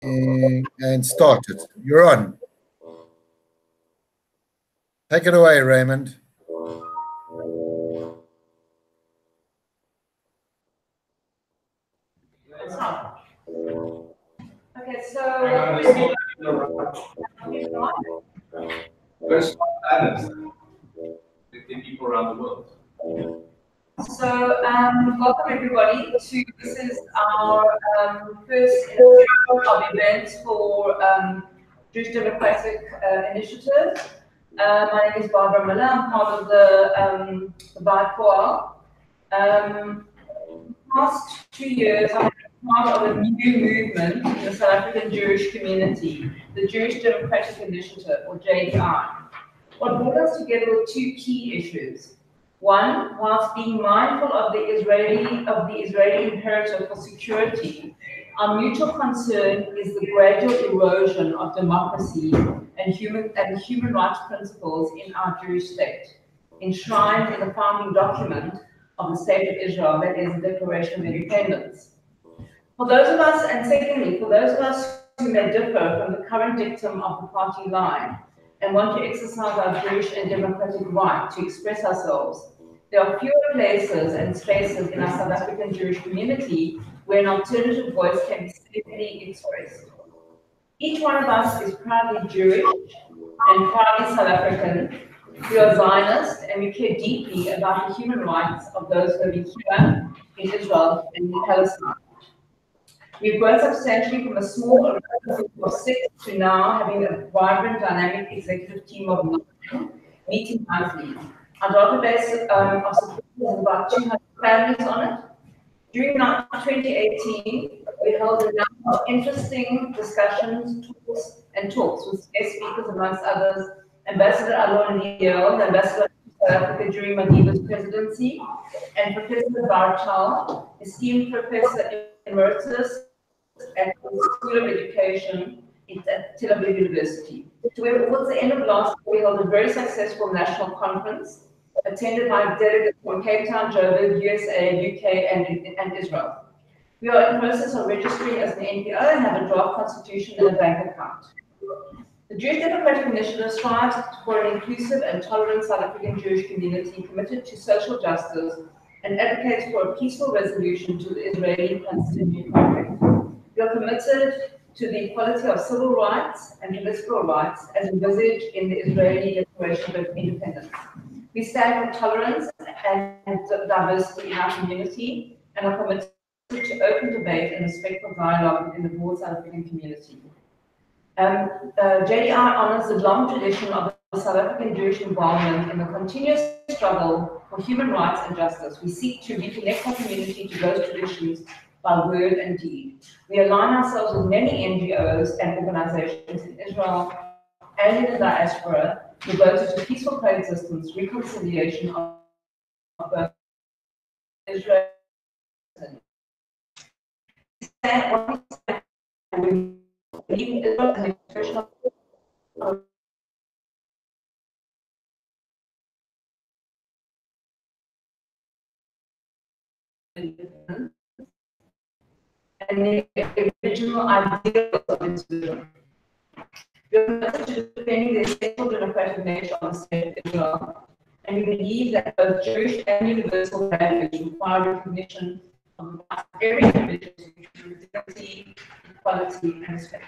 and started. You're on. Take it away, Raymond. Okay, so First, Adams, 50 people around the world. So, welcome everybody to this is our first of events for Jewish Democratic Initiative. My name is Barbara Miller. I'm part of the BIPOA. Past 2 years, I've been part of a new movement in the South African Jewish community, the Jewish Democratic Initiative, or JDI. What brought us together were two key issues. One, whilst being mindful of the Israeli imperative for security, our mutual concern is the gradual erosion of democracy and human rights principles in our Jewish state, enshrined in the founding document of the State of Israel, that is the Declaration of Independence. For those of us, and secondly, for those of us who may differ from the current dictum of the party line, and want to exercise our Jewish and democratic right to express ourselves, there are fewer places and spaces in our South African Jewish community where an alternative voice can be safely expressed. Each one of us is proudly Jewish and proudly South African. We are Zionists and we care deeply about the human rights of those living here in Israel and in Palestine. We've grown substantially from a small group of 6 to now having a vibrant, dynamic executive team of 9 meeting monthly. Our database of supporters has about 200 families on it. During 2018, we held a number of interesting discussions, talks with guest speakers, amongst others, Ambassador Alon Liel, the Ambassador of South Africa during Madiba's presidency, and Professor Bartal, esteemed Professor Emeritus at the School of Education at Tel Aviv University. Towards the end of last year, we held a very successful national conference attended by delegates from Cape Town, Joburg, USA, UK, and Israel. We are in the process of registering as an NPO and have a draft constitution and a bank account. The Jewish Democratic Initiative strives for an inclusive and tolerant South African Jewish community committed to social justice and advocates for a peaceful resolution to the Israeli-Palestinian conflict. We are committed to the equality of civil rights and political rights as envisaged in the Israeli Declaration of Independence. We stand for tolerance and diversity in our community and are committed to open debate and respectful dialogue in the broad South African community. JDI honors the long tradition of the South African Jewish involvement in the continuous struggle for human rights and justice. We seek to reconnect our community to those traditions by word and deed. We align ourselves with many NGOs and organizations in Israel and in the diaspora devoted to peaceful coexistence, reconciliation of both Israel and we believe in Israel as an expression of and the original ideals of its vision. We are committed to defending the essential democratic nature of the State of Israel, and we believe that both Jewish and universal values require recognition of every individual to dignity, equality, and respect.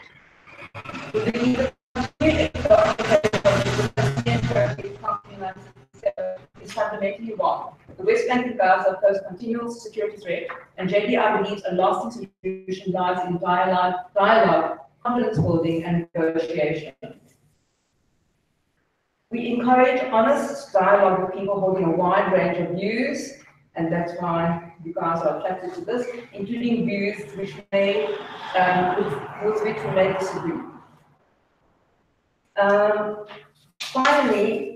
We believe that is fundamentally wrong. The West Bank and Gaza pose continual security threat, and JDI believes a lasting solution lies in dialogue, confidence building, and negotiation. We encourage honest dialogue with people holding a wide range of views, and that's why you guys are attracted to this, including views which may, with which we may disagree. Finally,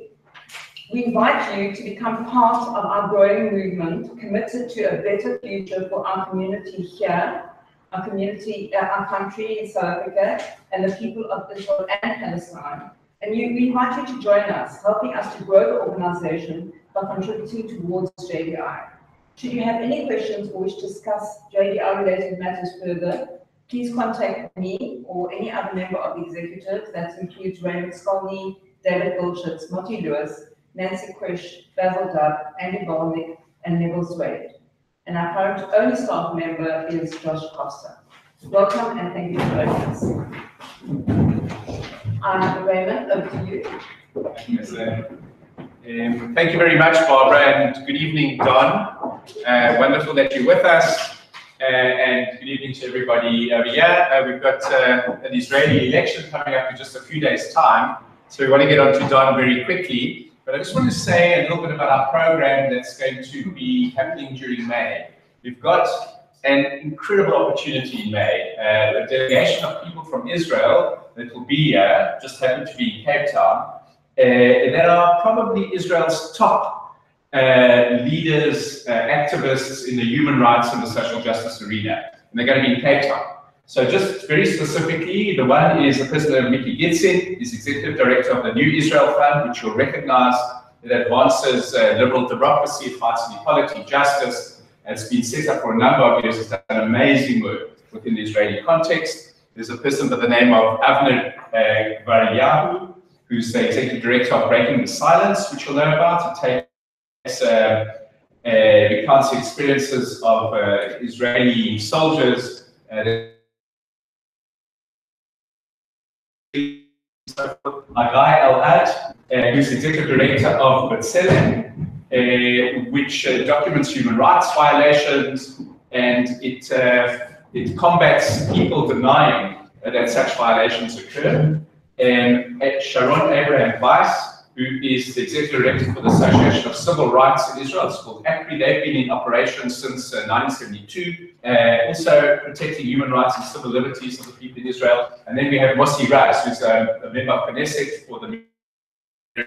we invite you to become part of our growing movement committed to a better future for our community here, our country in South Africa, and the people of Israel and Palestine. And we invite you to join us, helping us to grow the organization by contributing towards JDI. Should you have any questions or wish to discuss JDI-related matters further, please contact me or any other member of the executive. That includes Raymond Skolny, David Golshitz, Monty Lewis, Nancy Quish, Basil Dubb, Andy Bolnick, and Neville Swade. And our current only staff member is Josh Costa. Welcome and thank you for joining us. Raymond, over to you. Yes, thank you very much, Barbara, and good evening, Don. Wonderful that you're with us, and good evening to everybody over here. We've got an Israeli election coming up in just a few days' time, so we want to get on to Don very quickly. But I just want to say a little bit about our program that's going to be happening during May. We've got an incredible opportunity in May. A delegation of people from Israel that will be here, just happen to be in Cape Town, that are probably Israel's top leaders, activists in the human rights and the social justice arena. And they're going to be in Cape Town. So just very specifically, the one is the person, Mickey Gitzin, is Executive Director of the New Israel Fund, which you'll recognize, that advances liberal democracy, fights inequality, justice. It's been set up for a number of years. It's done amazing work within the Israeli context. There's a person by the name of Avner Gvaryahu, who's the Executive Director of Breaking the Silence, which you'll know about. It takes recounts the experiences of Israeli soldiers. Agai El-Ad, who's Executive Director of B'Tselem, which documents human rights violations, and it combats people denying that such violations occur. Sharon Abraham Weiss, who is the Executive Director for the Association of Civil Rights in Israel. It's called ACRI. They've been in operation since 1972, also protecting human rights and civil liberties of the people in Israel. And then we have Mossi Raz, who's a member of Knesset for the. I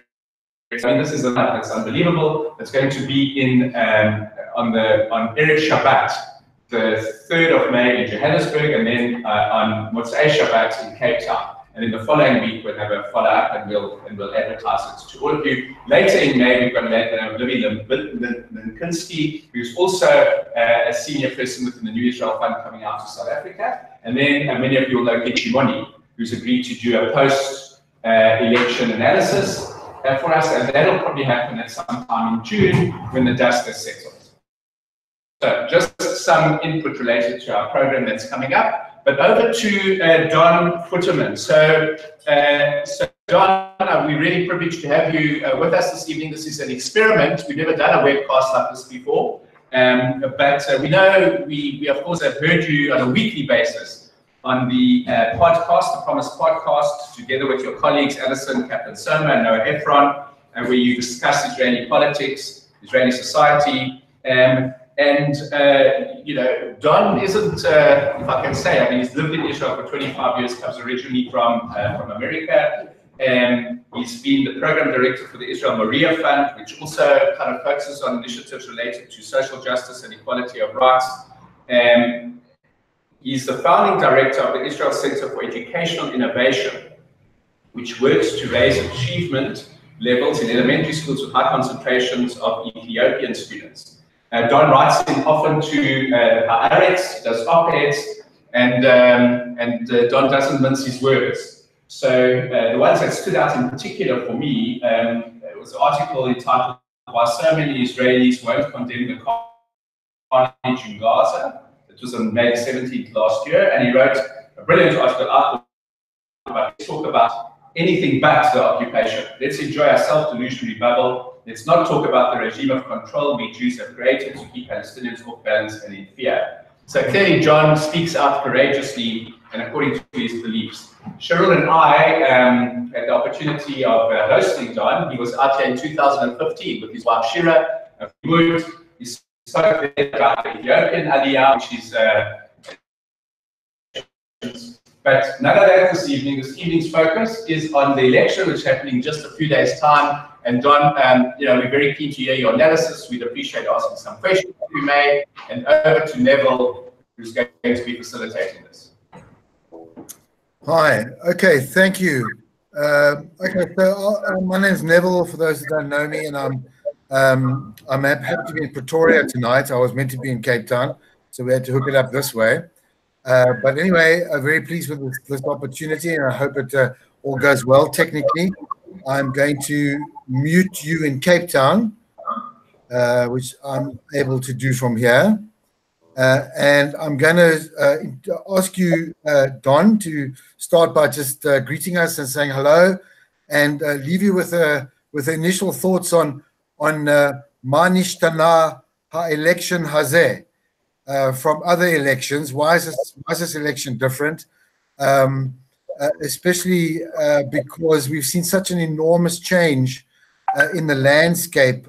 mean, this is a night that's unbelievable. It's going to be in on Erev Shabbat, the 3rd of May in Johannesburg, and then on Motzei Shabbat in Cape Town. And in the following week, we'll have a follow-up and we'll advertise it to all of you. Later in May, we've got Libby Linkinski, who's also a senior person within the New Israel Fund coming out to South Africa. And then many of you will know Getchi Moni, who's agreed to do a post-election analysis for us. And that'll probably happen at some time in June when the dust has settled. So just some input related to our program that's coming up. But over to Don Futterman. So Don, we're really privileged to have you with us this evening. This is an experiment. We've never done a webcast like this before. But we know we of course have heard you on a weekly basis on the podcast, the Promise podcast, together with your colleagues Alison Kaplan-Soma and Noah Efron, where you discuss Israeli politics, Israeli society. You know, Don isn't, if I can say, I mean, he's lived in Israel for 25 years, comes originally from America. He's been the program director for the Israel Maria Fund, which also kind of focuses on initiatives related to social justice and equality of rights. He's the founding director of the Israel Center for Educational Innovation, which works to raise achievement levels in elementary schools with high concentrations of Ethiopian students. Don writes in often to Haaretz, does op-eds, and Don doesn't mince his words. So the ones that stood out in particular for me was an article entitled "Why So Many Israelis Won't Condemn the Carnage in Gaza." It was on May 17th last year, and he wrote a brilliant article out about talk about anything but the occupation. Let's enjoy our self-delusionary bubble. Let's not talk about the regime of control we Jews have created to keep Palestinians off balance and in fear. So clearly, John speaks out courageously and according to his beliefs. Cheryl and I had the opportunity of hosting John. He was out here in 2015 with his wife Shira. He spoke about the Ethiopian Aliyah, which is but none of that this evening. This evening's focus is on the election, which is happening in just a few days' time. And Don, you know, we're very keen to hear your analysis. We'd appreciate asking some questions if you may. And over to Neville, who's going to be facilitating this. Hi. Okay. Thank you. Okay. So my name is Neville. For those who don't know me, and I'm happy to be in Pretoria tonight. I was meant to be in Cape Town, so we had to hook it up this way. But anyway, I'm very pleased with this opportunity, and I hope it all goes well technically. I'm going to mute you in Cape Town, which I'm able to do from here. And I'm going to ask you, Don, to start by just greeting us and saying hello, and leave you with initial thoughts on Ma nishtana ha-election hazeh. From other elections. Why is this election different? Especially because we've seen such an enormous change in the landscape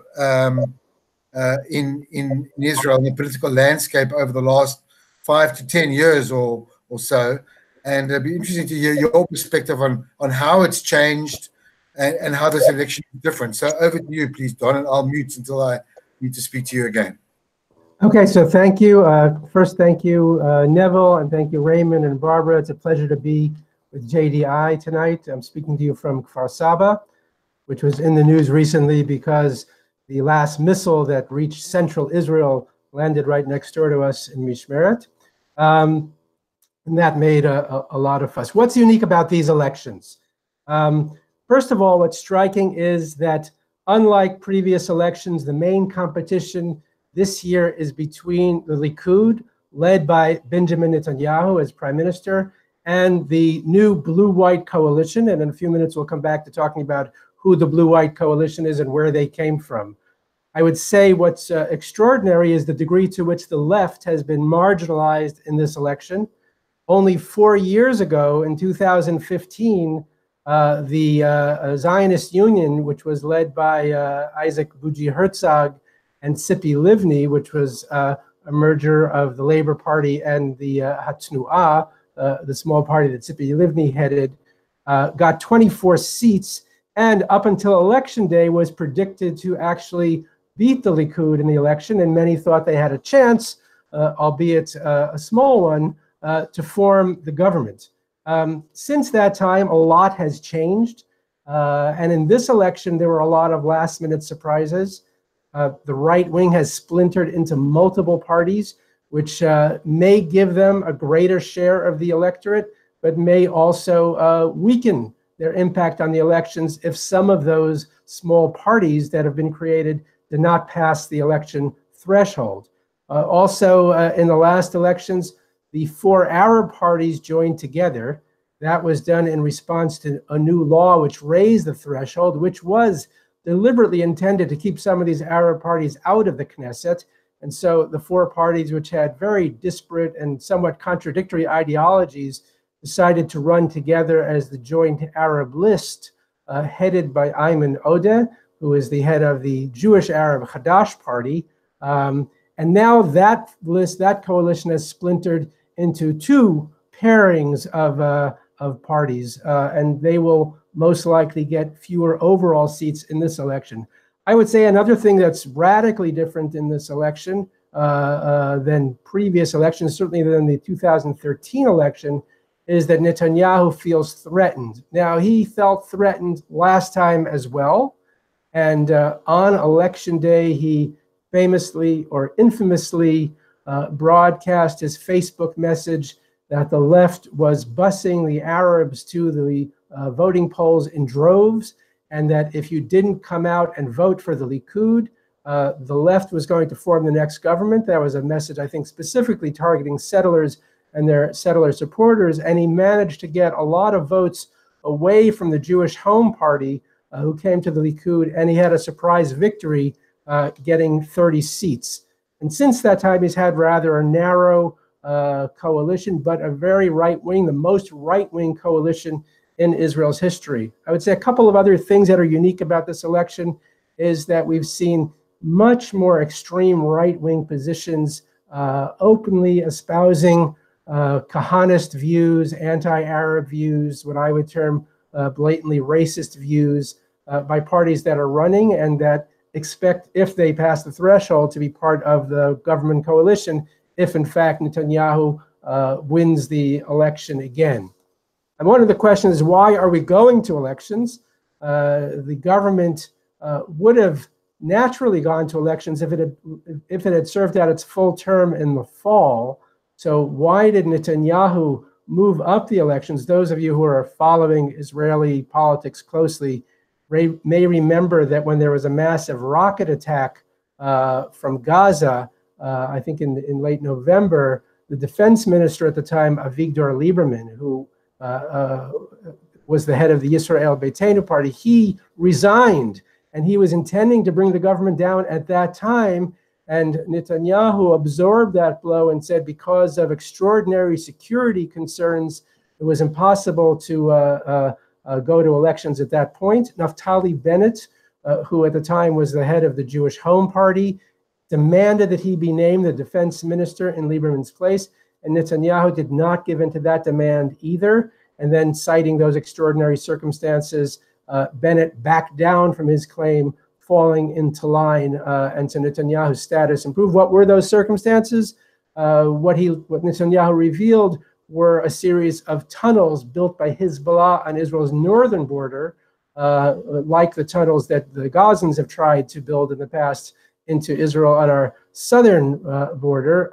in Israel, in the political landscape over the last 5 to 10 years or so. And it'd be interesting to hear your perspective on how it's changed and how this election is different. So over to you, please, Don, and I'll mute until I need to speak to you again. Okay, so thank you. First, thank you, Neville, and thank you, Raymond and Barbara. It's a pleasure to be with JDI tonight. I'm speaking to you from Kfar Saba, which was in the news recently because the last missile that reached central Israel landed right next door to us in Mishmeret. And that made a lot of fuss. What's unique about these elections? First of all, what's striking is that unlike previous elections, the main competition this year is between the Likud, led by Benjamin Netanyahu as prime minister, and the new blue-white coalition. And in a few minutes, we'll come back to talking about who the blue-white coalition is and where they came from. I would say what's extraordinary is the degree to which the left has been marginalized in this election. Only 4 years ago, in 2015, the Zionist Union, which was led by Isaac Buji Herzog, and Tzipi Livni, which was a merger of the Labour Party and the Hatnu'ah, the small party that Tzipi Livni headed, got 24 seats, and up until Election Day was predicted to actually beat the Likud in the election, and many thought they had a chance, albeit a small one, to form the government. Since that time, a lot has changed, and in this election, there were a lot of last-minute surprises. The right wing has splintered into multiple parties, which may give them a greater share of the electorate, but may also weaken their impact on the elections if some of those small parties that have been created did not pass the election threshold. Also, in the last elections, the 4 Arab parties joined together. That was done in response to a new law which raised the threshold, which was deliberately intended to keep some of these Arab parties out of the Knesset. And so the 4 parties, which had very disparate and somewhat contradictory ideologies, decided to run together as the Joint Arab List, headed by Ayman Odeh, who is the head of the Jewish Arab Hadash Party. And now that list, that coalition has splintered into 2 pairings of parties, and they will most likely get fewer overall seats in this election. I would say another thing that's radically different in this election than previous elections, certainly than the 2013 election, is that Netanyahu feels threatened. Now, he felt threatened last time as well, and on Election Day, he famously or infamously broadcast his Facebook message that the left was busing the Arabs to the voting polls in droves, and that if you didn't come out and vote for the Likud, the left was going to form the next government. That was a message, I think, specifically targeting settlers and their settler supporters, and he managed to get a lot of votes away from the Jewish Home Party, who came to the Likud, and he had a surprise victory, getting 30 seats. And since that time, he's had rather a narrow coalition, but a very right-wing, the most right-wing coalition in Israel's history. I would say a couple of other things that are unique about this election is that we've seen much more extreme right-wing positions openly espousing Kahanist views, anti-Arab views, what I would term blatantly racist views by parties that are running and that expect, if they pass the threshold, to be part of the government coalition if, in fact, Netanyahu wins the election again. And one of the questions is, why are we going to elections? The government would have naturally gone to elections if it had served out its full term in the fall. So why did Netanyahu move up the elections? Those of you who are following Israeli politics closely may remember that when there was a massive rocket attack from Gaza, I think in late November, the defense minister at the time, Avigdor Lieberman, who was the head of the Yisrael Beitenu party, he resigned, and he was intending to bring the government down at that time. And Netanyahu absorbed that blow and said because of extraordinary security concerns, it was impossible to go to elections at that point. Naftali Bennett, who at the time was the head of the Jewish Home Party, demanded that he be named the defense minister in Lieberman's place, and Netanyahu did not give in to that demand either. And then, citing those extraordinary circumstances, Bennett backed down from his claim, falling into line, and so Netanyahu's status improved. What were those circumstances? What Netanyahu revealed were a series of tunnels built by Hezbollah on Israel's northern border, like the tunnels that the Gazans have tried to build in the past into Israel on our southern border.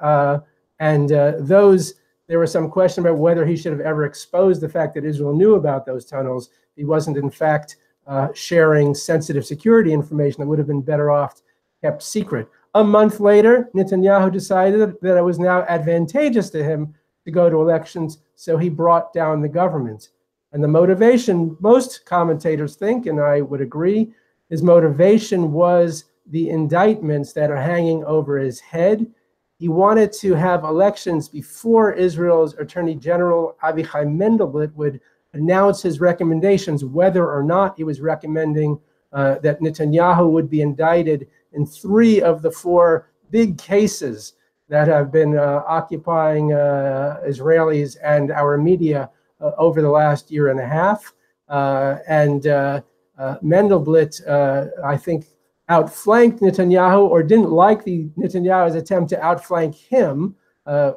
There was some question about whether he should have ever exposed the fact that Israel knew about those tunnels. He wasn't, in fact, sharing sensitive security information that would have been better off kept secret. A month later, Netanyahu decided that it was now advantageous to him to go to elections, so he brought down the government. And the motivation, most commentators think, and I would agree, his motivation was the indictments that are hanging over his head. He wanted to have elections before Israel's Attorney General Avichai Mendelblit would announce his recommendations, whether or not he was recommending that Netanyahu would be indicted in 3 of the 4 big cases that have been occupying Israelis and our media over the last year and a half. Mendelblit, I think, outflanked Netanyahu, or didn't like Netanyahu's attempt to outflank him.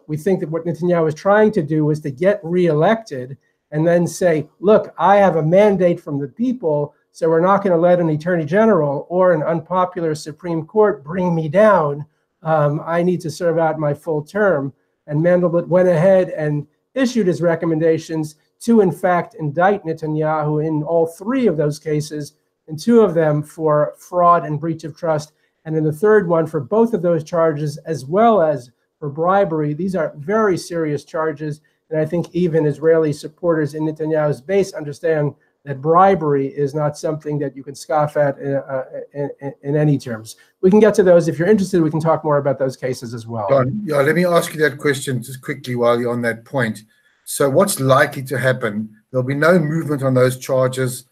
We think that what Netanyahu was trying to do was to get reelected and then say, look, I have a mandate from the people, so we're not going to let an attorney general or an unpopular Supreme Court bring me down. I need to serve out my full term. And Mendelblit went ahead and issued his recommendations to, in fact, indict Netanyahu in all 3 of those cases, and 2 of them for fraud and breach of trust, and in the 3rd one for both of those charges, as well as for bribery. These are very serious charges, and I think even Israeli supporters in Netanyahu's base understand that bribery is not something that you can scoff at in any terms. We can get to those. If you're interested, we can talk more about those cases as well. John, yeah, let me ask you that question just quickly while you're on that point. So what's likely to happen? There'll be no movement on those charges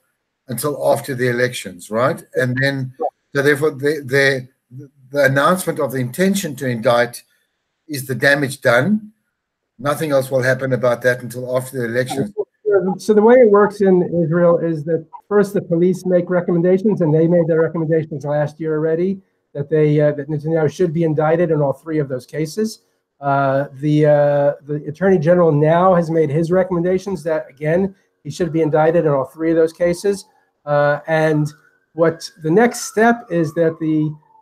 until after the elections, right? And then, so therefore, the announcement of the intention to indict is the damage done. Nothing else will happen about that until after the elections. So the way it works in Israel is that first the police make recommendations, and they made their recommendations last year already, that that Netanyahu should be indicted in all 3 of those cases. The Attorney General now has made his recommendations that, again, he should be indicted in all 3 of those cases. And what the next step is that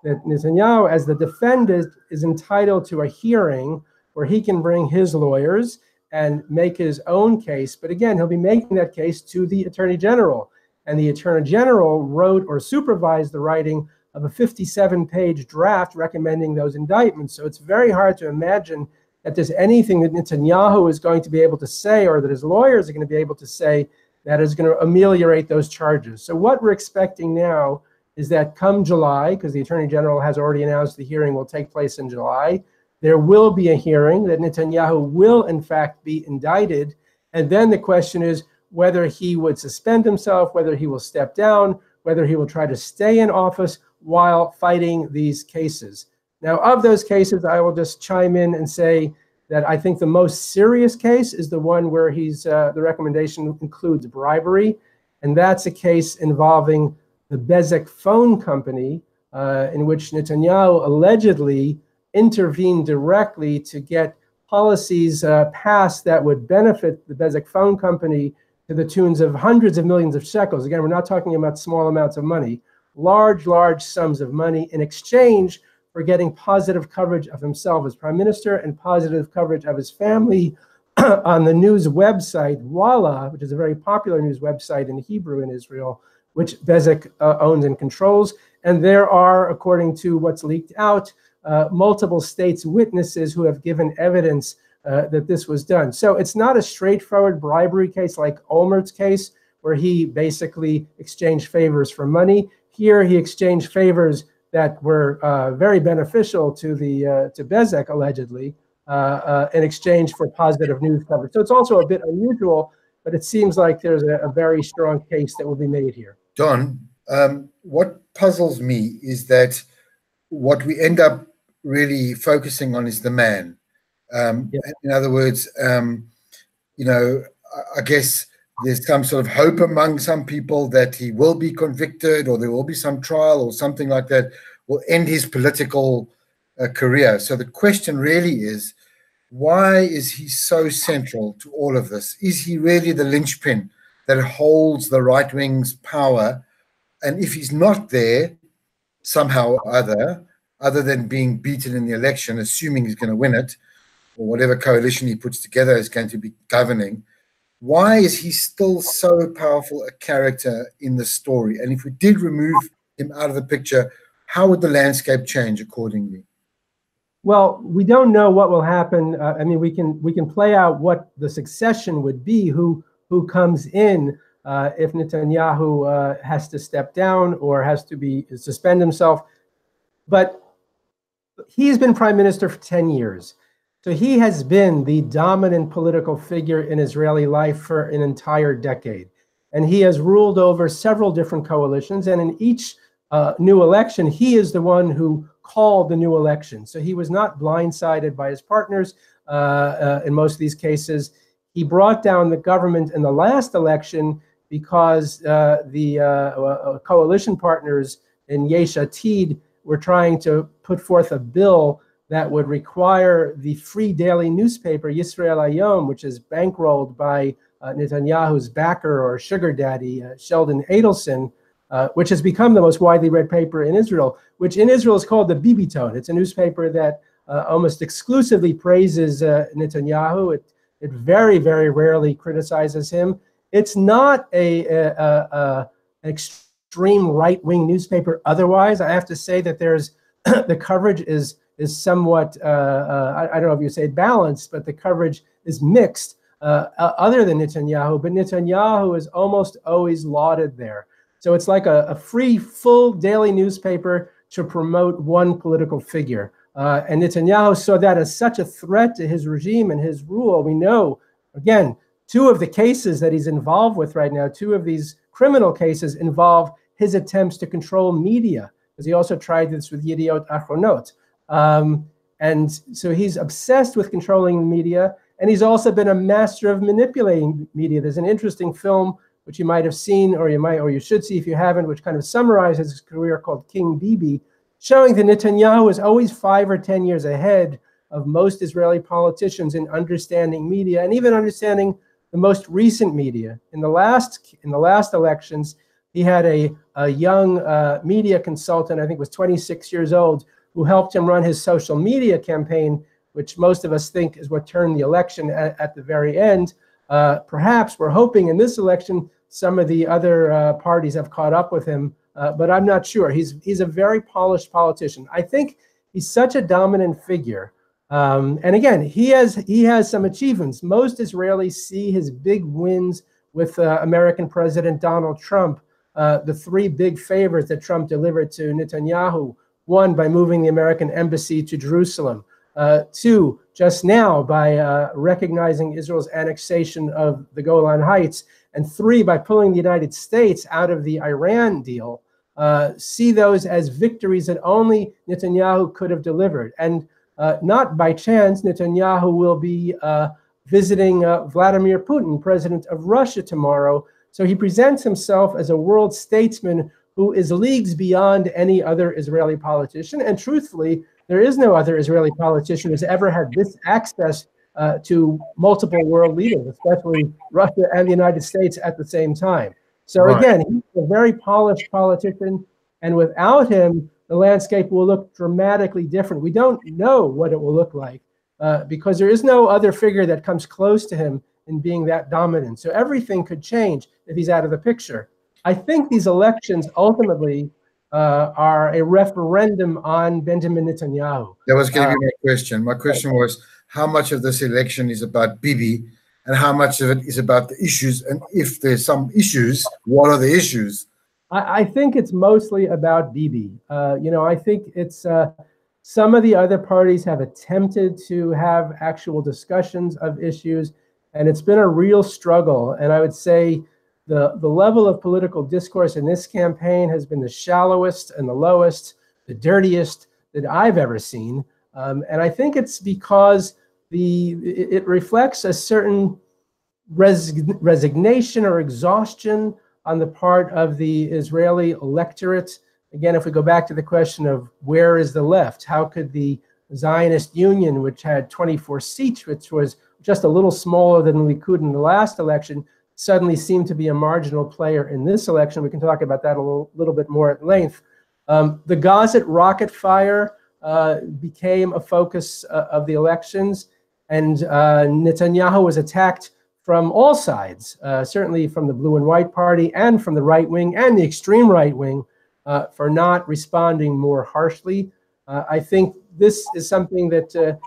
Netanyahu, as the defendant, is entitled to a hearing where he can bring his lawyers and make his own case. But again, he'll be making that case to the Attorney General. And the Attorney General wrote or supervised the writing of a 57-page draft recommending those indictments. So it's very hard to imagine that there's anything that Netanyahu is going to be able to say, or that his lawyers are going to be able to say, that is going to ameliorate those charges. So what we're expecting now is that come July, because the Attorney General has already announced the hearing will take place in July, there will be a hearing that Netanyahu will, in fact, be indicted. And then the question is whether he would suspend himself, whether he will step down, whether he will try to stay in office while fighting these cases. Now, of those cases, I will just chime in and say that I think the most serious case is the one where the recommendation includes bribery. And that's a case involving the Bezek phone company, in which Netanyahu allegedly intervened directly to get policies passed that would benefit the Bezek phone company to the tunes of hundreds of millions of shekels. Again, we're not talking about small amounts of money, large sums of money in exchange for getting positive coverage of himself as prime minister and positive coverage of his family on the news website Walla, which is a very popular news website in Hebrew in Israel, which Bezek owns and controls. And there are, according to what's leaked out, multiple states' witnesses who have given evidence that this was done. So it's not a straightforward bribery case like Olmert's case, where he basically exchanged favors for money. Here he exchanged favors that were very beneficial to to Bezek, allegedly, in exchange for positive news coverage. So it's also a bit unusual, but it seems like there's a very strong case that will be made here. Don, what puzzles me is that what we end up really focusing on is the man. In other words, you know, I guess there's some sort of hope among some people that he will be convicted, or there will be some trial or something like that will end his political career. So the question really is, why is he so central to all of this? Is he really the linchpin that holds the right wing's power? And if he's not there somehow or other than being beaten in the election, assuming he's going to win it, or whatever coalition he puts together is going to be governing, why is he still so powerful a character in the story? And if we did remove him out of the picture, how would the landscape change accordingly? Well, we don't know what will happen. I mean, we can play out what the succession would be, who comes in if Netanyahu has to step down or has to suspend himself. But he's been prime minister for 10 years. So he has been the dominant political figure in Israeli life for an entire decade. And he has ruled over several different coalitions. And in each new election, he is the one who called the new election. So he was not blindsided by his partners in most of these cases. He brought down the government in the last election because the coalition partners in Yesh Atid were trying to put forth a bill that would require the free daily newspaper, Yisrael Hayom, which is bankrolled by Netanyahu's backer or sugar daddy, Sheldon Adelson, which has become the most widely read paper in Israel, which in Israel is called the Bibi Tone. It's a newspaper that almost exclusively praises Netanyahu. It very, very rarely criticizes him. It's not an extreme right-wing newspaper otherwise. I have to say that there's the coverage is somewhat, I don't know if you say balanced, but the coverage is mixed other than Netanyahu. But Netanyahu is almost always lauded there. So it's like a free, full daily newspaper to promote one political figure. And Netanyahu saw that as such a threat to his regime and his rule. We know, again, two of the cases that he's involved with right now, two of these criminal cases involve his attempts to control media, because he also tried this with Yediot Achronot. And so he's obsessed with controlling the media, and he's also been a master of manipulating media. There's an interesting film which you might have seen, or you should see if you haven't, which kind of summarizes his career, called King Bibi, showing that Netanyahu is always 5 or 10 years ahead of most Israeli politicians in understanding media and even understanding the most recent media. In the last elections, he had a young media consultant, I think was 26 years old, who helped him run his social media campaign, which most of us think is what turned the election at the very end. Perhaps we're hoping in this election some of the other parties have caught up with him, but I'm not sure. He's a very polished politician. I think he's such a dominant figure. And again, he has some achievements. Most Israelis see his big wins with American President Donald Trump, the 3 big favors that Trump delivered to Netanyahu. 1, by moving the American embassy to Jerusalem. 2, just now by recognizing Israel's annexation of the Golan Heights. And 3, by pulling the United States out of the Iran deal. See those as victories that only Netanyahu could have delivered. And not by chance, Netanyahu will be visiting Vladimir Putin, president of Russia, tomorrow. So he presents himself as a world statesman who is leagues beyond any other Israeli politician. And truthfully, there is no other Israeli politician who's ever had this access to multiple world leaders, especially Russia and the United States at the same time. So again, he's a very polished politician. And without him, the landscape will look dramatically different. We don't know what it will look like because there is no other figure that comes close to him in being that dominant. So everything could change if he's out of the picture. I think these elections ultimately are a referendum on Benjamin Netanyahu. That was going to be my question. My question was, how much of this election is about Bibi and how much of it is about the issues? And if there's some issues, what are the issues? I think it's mostly about Bibi. I think it's some of the other parties have attempted to have actual discussions of issues, and it's been a real struggle. And I would say the level of political discourse in this campaign has been the shallowest and the lowest, the dirtiest that I've ever seen. And I think it's because it reflects a certain resignation or exhaustion on the part of the Israeli electorate. Again, if we go back to the question of where is the left, how could the Zionist Union, which had 24 seats, which was just a little smaller than the Likud in the last election, suddenly seem to be a marginal player in this election? We can talk about that a little bit more at length. The Gaza rocket fire became a focus of the elections, and Netanyahu was attacked from all sides, certainly from the Blue and White Party and from the right wing and the extreme right wing for not responding more harshly. I think this is something that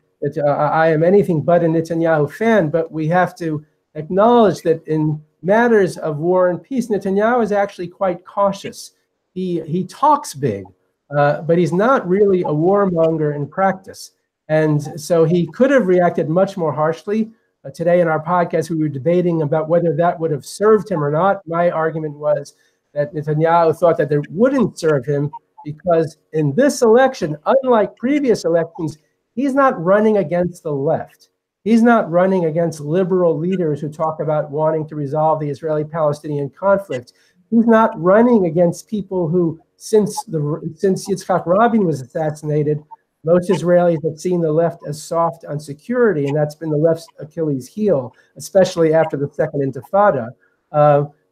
I am anything but a Netanyahu fan, but we have to acknowledge that in matters of war and peace, Netanyahu is actually quite cautious. He talks big, but he's not really a warmonger in practice. And so he could have reacted much more harshly. Today in our podcast, we were debating about whether that would have served him or not. My argument was that Netanyahu thought that it wouldn't serve him because in this election, unlike previous elections, he's not running against the left. He's not running against liberal leaders who talk about wanting to resolve the Israeli-Palestinian conflict. He's not running against people who, since Yitzhak Rabin was assassinated, most Israelis have seen the left as soft on security, and that's been the left's Achilles heel, especially after the Second Intifada.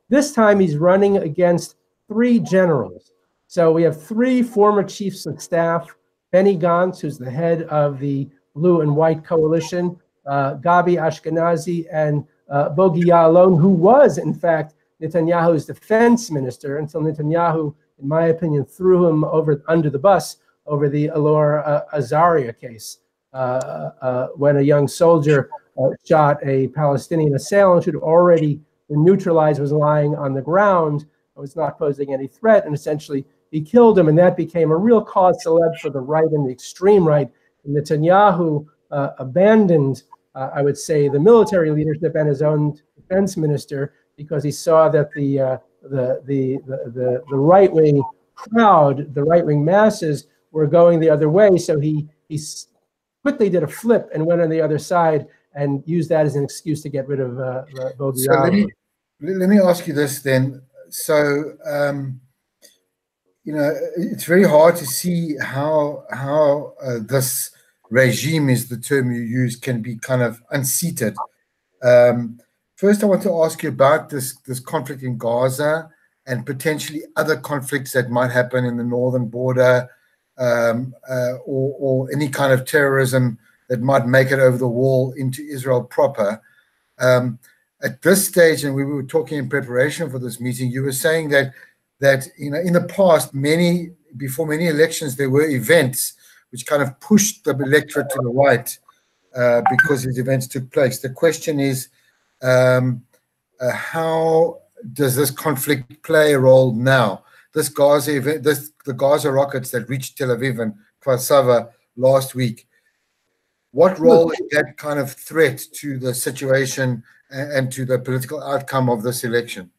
This time he's running against three generals. So we have three former chiefs of staff: Benny Gantz, who's the head of the Blue and White Coalition, Gabi Ashkenazi, and Bogi Ya'alon, who was, in fact, Netanyahu's defense minister until Netanyahu, in my opinion, threw him under the bus over the Alor Azaria case, when a young soldier shot a Palestinian assailant who'd already been neutralized, was lying on the ground, was not posing any threat, and essentially he killed him, and that became a real cause célèbre for the right and the extreme right. And Netanyahu abandoned, I would say, the military leadership and his own defense minister because he saw that the right-wing crowd, the right-wing masses, were going the other way. So he quickly did a flip and went on the other side and used that as an excuse to get rid of Bogi. So let me ask you this then. So, it's very hard to see how this regime, is the term you use, can be kind of unseated. First, I want to ask you about this conflict in Gaza and potentially other conflicts that might happen in the northern border, or any kind of terrorism that might make it over the wall into Israel proper. At this stage, and we were talking in preparation for this meeting, you were saying that in the past, before many elections, there were events which kind of pushed the electorate to the right because these events took place. The question is, how does this conflict play a role now? This Gaza event, the Gaza rockets that reached Tel Aviv and Kfar Sava last week, what role is that kind of threat to the situation and to the political outcome of this election?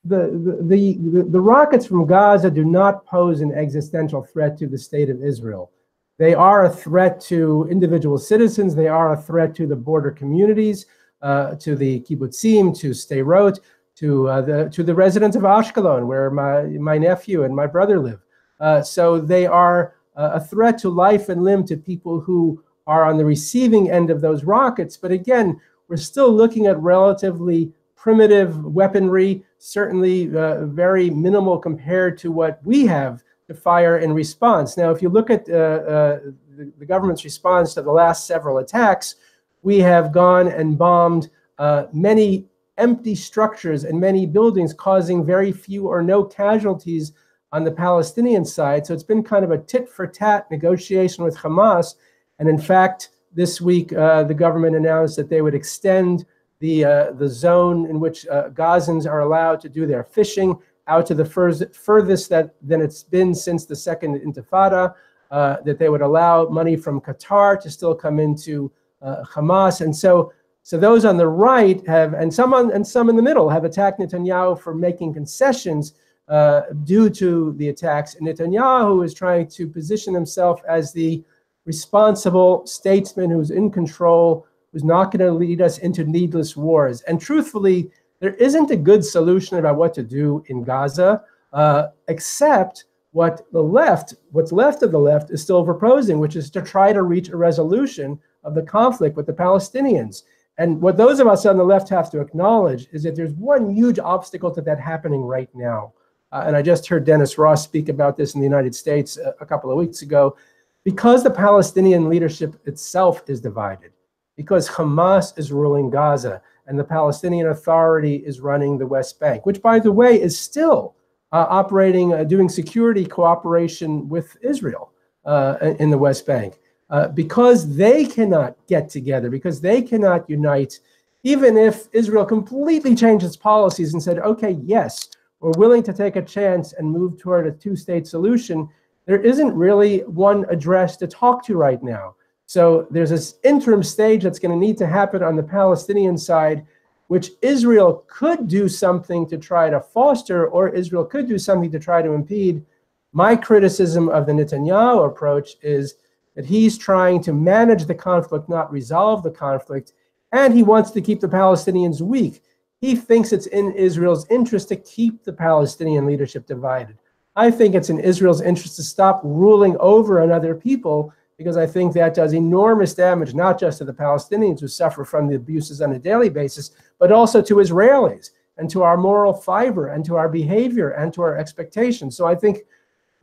The rockets from Gaza do not pose an existential threat to the state of Israel. They are a threat to individual citizens. They are a threat to the border communities, to the kibbutzim, to Sderot, to the residents of Ashkelon, where my nephew and my brother live. So they are a threat to life and limb to people who are on the receiving end of those rockets. But again, we're still looking at relatively primitive weaponry, certainly very minimal compared to what we have to fire in response. Now, if you look at the government's response to the last several attacks, we have gone and bombed many empty structures and many buildings, causing very few or no casualties on the Palestinian side. So it's been kind of a tit-for-tat negotiation with Hamas. And in fact, this week, the government announced that they would extend the zone in which Gazans are allowed to do their fishing out to the furthest than it's been since the Second Intifada, that they would allow money from Qatar to still come into Hamas. And so those on the right have, and some in the middle have attacked Netanyahu for making concessions due to the attacks. And Netanyahu is trying to position himself as the responsible statesman who's in control, who's not going to lead us into needless wars. And truthfully, there isn't a good solution about what to do in Gaza, except what's left of the left is still proposing, which is to try to reach a resolution of the conflict with the Palestinians. And what those of us on the left have to acknowledge is that there's one huge obstacle to that happening right now. And I just heard Dennis Ross speak about this in the United States a couple of weeks ago. Because the Palestinian leadership itself is divided, because Hamas is ruling Gaza and the Palestinian Authority is running the West Bank, which, by the way, is still operating, doing security cooperation with Israel in the West Bank. Because they cannot get together, because they cannot unite, even if Israel completely changed its policies and said, okay, yes, we're willing to take a chance and move toward a two-state solution, there isn't really one address to talk to right now. So there's this interim stage that's going to need to happen on the Palestinian side, which Israel could do something to try to foster, or Israel could do something to try to impede. My criticism of the Netanyahu approach is that he's trying to manage the conflict, not resolve the conflict, and he wants to keep the Palestinians weak. He thinks it's in Israel's interest to keep the Palestinian leadership divided. I think it's in Israel's interest to stop ruling over another people, because I think that does enormous damage, not just to the Palestinians who suffer from the abuses on a daily basis, but also to Israelis and to our moral fiber and to our behavior and to our expectations. So I think,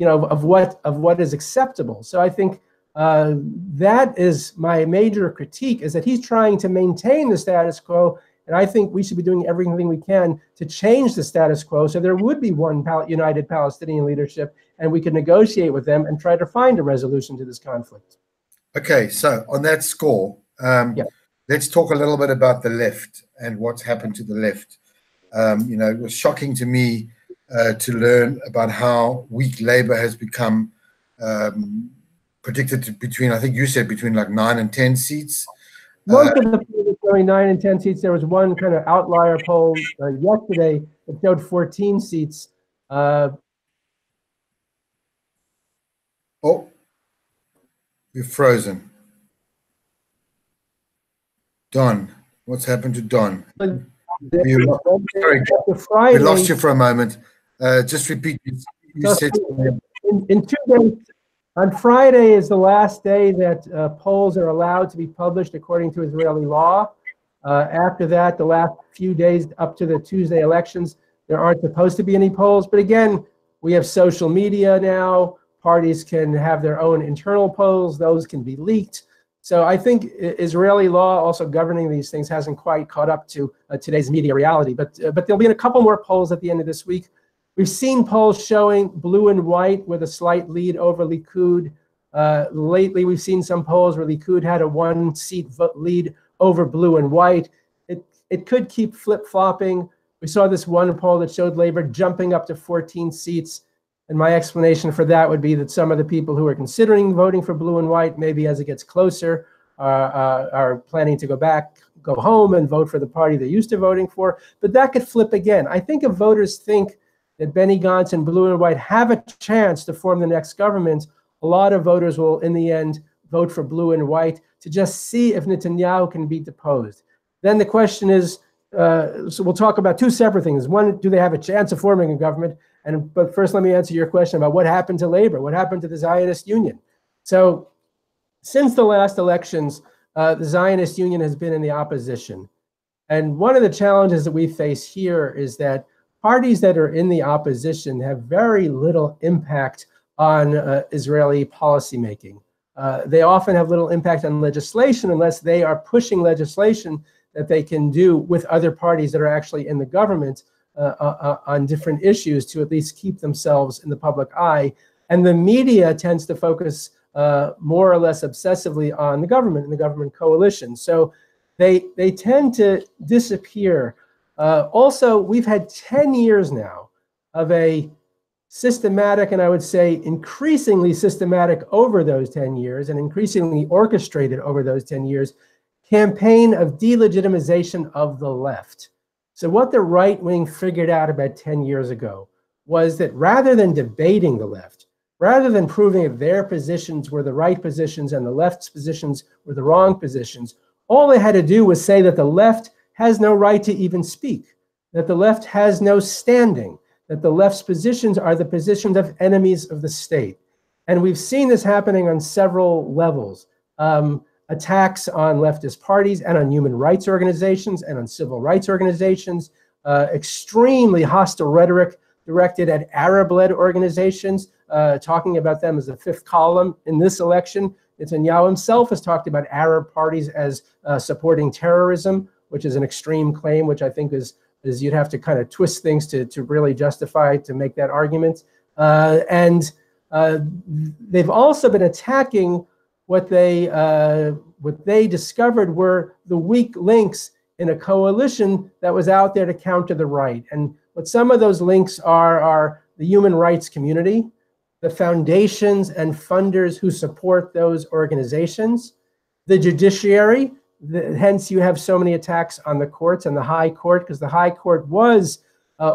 of what is acceptable. So I think that is my major critique, is that he's trying to maintain the status quo. And I think we should be doing everything we can to change the status quo so there would be one united Palestinian leadership, and we could negotiate with them and try to find a resolution to this conflict. Okay, so on that score, let's talk a little bit about the left and what's happened to the left. It was shocking to me to learn about how weak Labour has become, predicted to between, I think you said, between like 9 and 10 seats. Most of the polls are showing 9 and 10 seats. There was one kind of outlier poll yesterday that showed 14 seats. Oh, you're frozen. Don, what's happened to Don? We lost you for a moment. Just repeat. You said in 2 days. On Friday is the last day that polls are allowed to be published according to Israeli law. After that, the last few days up to the Tuesday elections, there aren't supposed to be any polls. But again, we have social media now. Parties can have their own internal polls. Those can be leaked. So I think Israeli law also governing these things hasn't quite caught up to today's media reality. But there'll be a couple more polls at the end of this week. We've seen polls showing blue and white with a slight lead over Likud. Lately, we've seen some polls where Likud had a 1-seat lead over blue and white. It could keep flip-flopping. We saw this one poll that showed Labor jumping up to 14 seats. And my explanation for that would be that some of the people who are considering voting for blue and white, maybe as it gets closer, are planning to go home and vote for the party they're used to voting for. But that could flip again. I think if voters think that Benny Gantz and blue and white have a chance to form the next government, a lot of voters will, in the end, vote for blue and white to just see if Netanyahu can be deposed. Then the question is, so we'll talk about 2 separate things. One, do they have a chance of forming a government? But first, let me answer your question about what happened to Labor, what happened to the Zionist Union. So since the last elections, the Zionist Union has been in the opposition. And one of the challenges that we face here is that parties that are in the opposition have very little impact on Israeli policymaking. They often have little impact on legislation unless they are pushing legislation that they can do with other parties that are actually in the government on different issues to at least keep themselves in the public eye. And the media tends to focus more or less obsessively on the government and the government coalition. So they tend to disappear. Also, we've had 10 years now of a systematic, and I would say increasingly systematic over those 10 years and increasingly orchestrated over those 10 years, campaign of delegitimization of the left. So what the right wing figured out about 10 years ago was that rather than debating the left, rather than proving that their positions were the right positions and the left's positions were the wrong positions, all they had to do was say that the left has no right to even speak, that the left has no standing, that the left's positions are the positions of enemies of the state. And we've seen this happening on several levels. Attacks on leftist parties and on human rights organizations and on civil rights organizations, extremely hostile rhetoric directed at Arab-led organizations, talking about them as the fifth column in this election. Netanyahu himself has talked about Arab parties as supporting terrorism, which is an extreme claim, which I think is you'd have to kind of twist things to really justify, to make that argument. And they've also been attacking what they discovered were the weak links in a coalition that was out there to counter the right. And what some of those links are the human rights community, the foundations and funders who support those organizations, the judiciary, hence you have so many attacks on the courts and the High Court, because the High Court was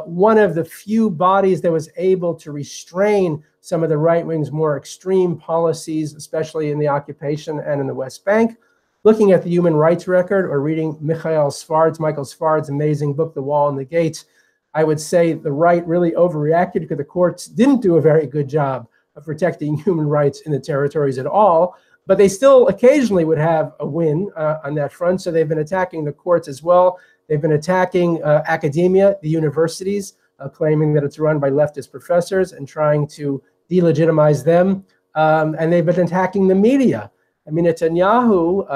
one of the few bodies that was able to restrain some of the right wing's more extreme policies, especially in the occupation and in the West Bank. Looking at the human rights record or reading Michael Sfard's amazing book, The Wall and the Gates, I would say the right really overreacted because the courts didn't do a very good job of protecting human rights in the territories at all. But they still occasionally would have a win on that front. So they've been attacking the courts as well. They've been attacking academia, the universities, claiming that it's run by leftist professors and trying to delegitimize them. And they've been attacking the media. I mean, Netanyahu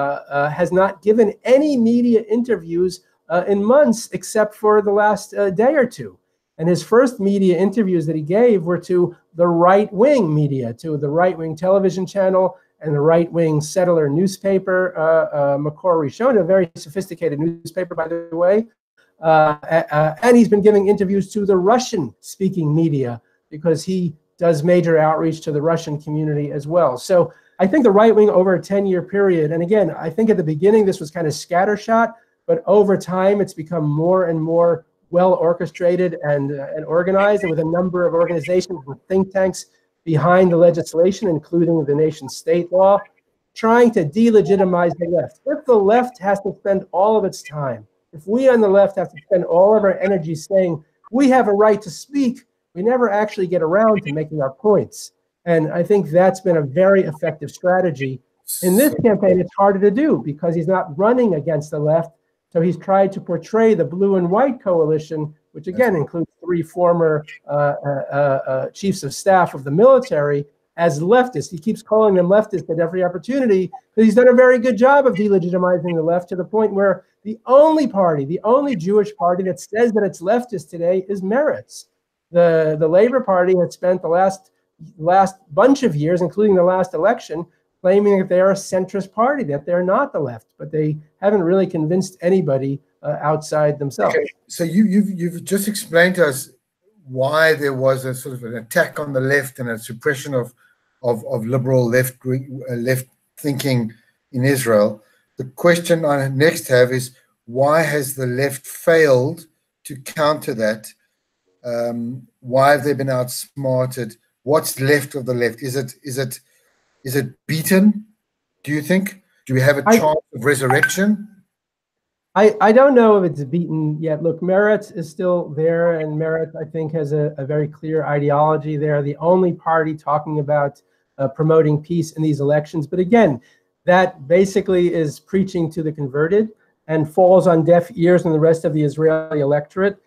has not given any media interviews in months except for the last day or two. And his first media interviews that he gave were to the right-wing media, to the right-wing television channel and the right-wing settler newspaper, Makor Rishon, a very sophisticated newspaper, by the way. And he's been giving interviews to the Russian-speaking media because he does major outreach to the Russian community as well. So I think the right wing over a 10-year period, and again, I think at the beginning this was kind of scattershot, but over time it's become more and more well orchestrated and organized, and with a number of organizations with think tanks behind the legislation, including the nation state law, trying to delegitimize the left. If the left has to spend all of its time, if we on the left have to spend all of our energy saying we have a right to speak, we never actually get around to making our points. And I think that's been a very effective strategy. In this campaign, it's harder to do because he's not running against the left. So he's tried to portray the blue and white coalition, which again includes 3 former chiefs of staff of the military, as leftists. He keeps calling them leftists at every opportunity because he's done a very good job of delegitimizing the left to the point where the only party, the only Jewish party that says that it's leftist today is Meretz. The Labor Party had spent the last bunch of years, including the last election, claiming that they are a centrist party, that they're not the left, but they haven't really convinced anybody outside themselves. Okay. So you've just explained to us why there was a sort of an attack on the left and a suppression of liberal left thinking in Israel. The question I next have is, why has the left failed to counter that? Why have they been outsmarted? What's left of the left? Is it beaten? Do you think? Do we have a chance of resurrection? I don't know if it's beaten yet. Look, Meretz is still there, and Meretz, I think, has a very clear ideology. They're the only party talking about promoting peace in these elections. But again, that basically is preaching to the converted and falls on deaf ears in the rest of the Israeli electorate.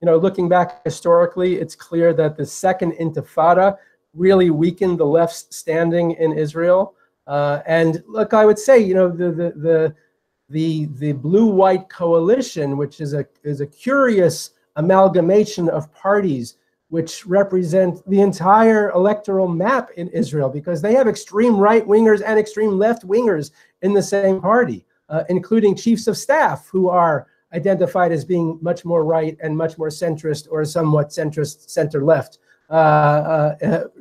You know, looking back historically, it's clear that the second Intifada really weakened the left's standing in Israel. And look, I would say, you know, the blue-white coalition, which is a curious amalgamation of parties which represent the entire electoral map in Israel, because they have extreme right-wingers and extreme left-wingers in the same party, including chiefs of staff who are identified as being much more right and much more centrist or somewhat centrist center-left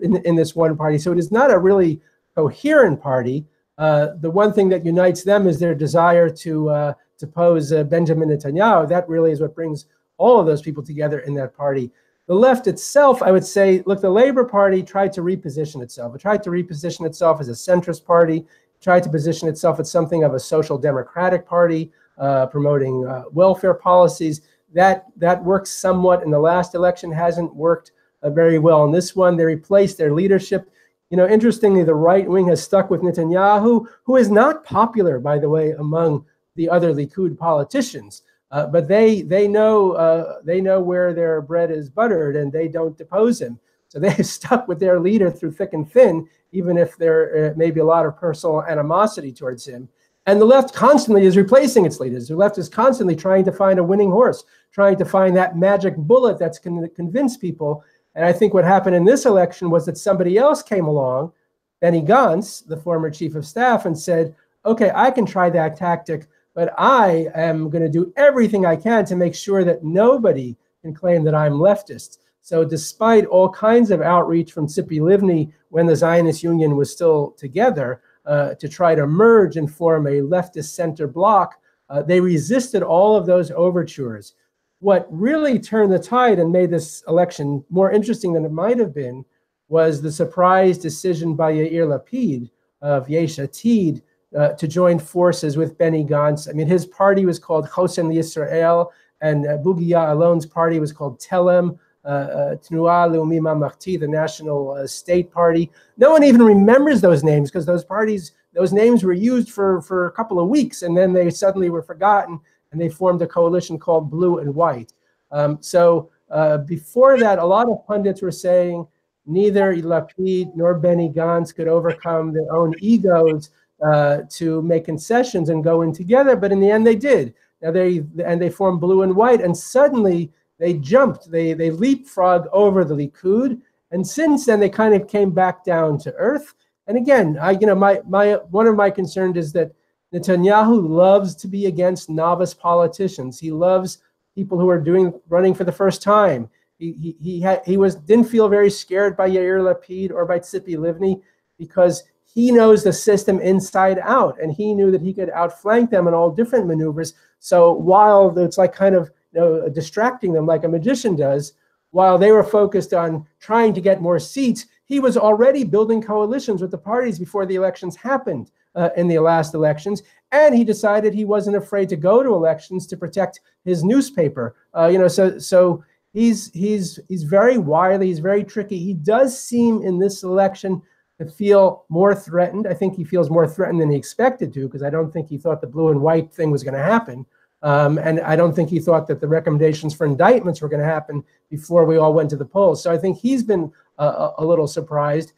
in this one party. So it is not a really coherent party. The one thing that unites them is their desire to pose Benjamin Netanyahu. That really is what brings all of those people together in that party. The left itself, I would say, look, the Labour Party tried to reposition itself. It tried to reposition itself as a centrist party, tried to position itself as something of a social democratic party, promoting welfare policies. That worked somewhat in the last election, hasn't worked very well in this one. They replaced their leadership. You know, interestingly, the right wing has stuck with Netanyahu, who is not popular, by the way, among the other Likud politicians. But they know where their bread is buttered, and they don't depose him. So they've stuck with their leader through thick and thin, even if there may be a lot of personal animosity towards him. And the left constantly is replacing its leaders. The left is constantly trying to find a winning horse, trying to find that magic bullet that's going to convince people. And I think what happened in this election was that somebody else came along, Benny Gantz, the former chief of staff, and said, okay, I can try that tactic, but I am going to do everything I can to make sure that nobody can claim that I'm leftist. So despite all kinds of outreach from Tzipi Livni when the Zionist Union was still together to try to merge and form a leftist center bloc, they resisted all of those overtures. What really turned the tide and made this election more interesting than it might have been was the surprise decision by Yair Lapid of Yesh Atid to join forces with Benny Gantz. I mean, his party was called Chosen Yisrael, and Bugi Ya'alon's party was called Telem, Tnua Leumi Mamachti, the National State Party. No one even remembers those names because those names were used for a couple of weeks, and then they suddenly were forgotten, and they formed a coalition called Blue and White. So before that, a lot of pundits were saying neither Lapid nor Benny Gantz could overcome their own egos to make concessions and go in together, but in the end they did. Now they formed Blue and White, and suddenly they jumped. They leapfrogged over the Likud, and since then they kind of came back down to earth. And again, one of my concerns is that Netanyahu loves to be against novice politicians. He loves people who are running for the first time. He didn't feel very scared by Yair Lapid or by Tzipi Livni because he knows the system inside out, and he knew that he could outflank them in all different maneuvers. So while it's like kind of distracting them like a magician does, while they were focused on trying to get more seats, he was already building coalitions with the parties before the elections happened in the last elections. And he decided he wasn't afraid to go to elections to protect his newspaper. So he's very wily, he's very tricky. He does seem in this election to feel more threatened. I think he feels more threatened than he expected to, because I don't think he thought the Blue and White thing was going to happen. And I don't think he thought that the recommendations for indictments were going to happen before we all went to the polls. So I think he's been a little surprised.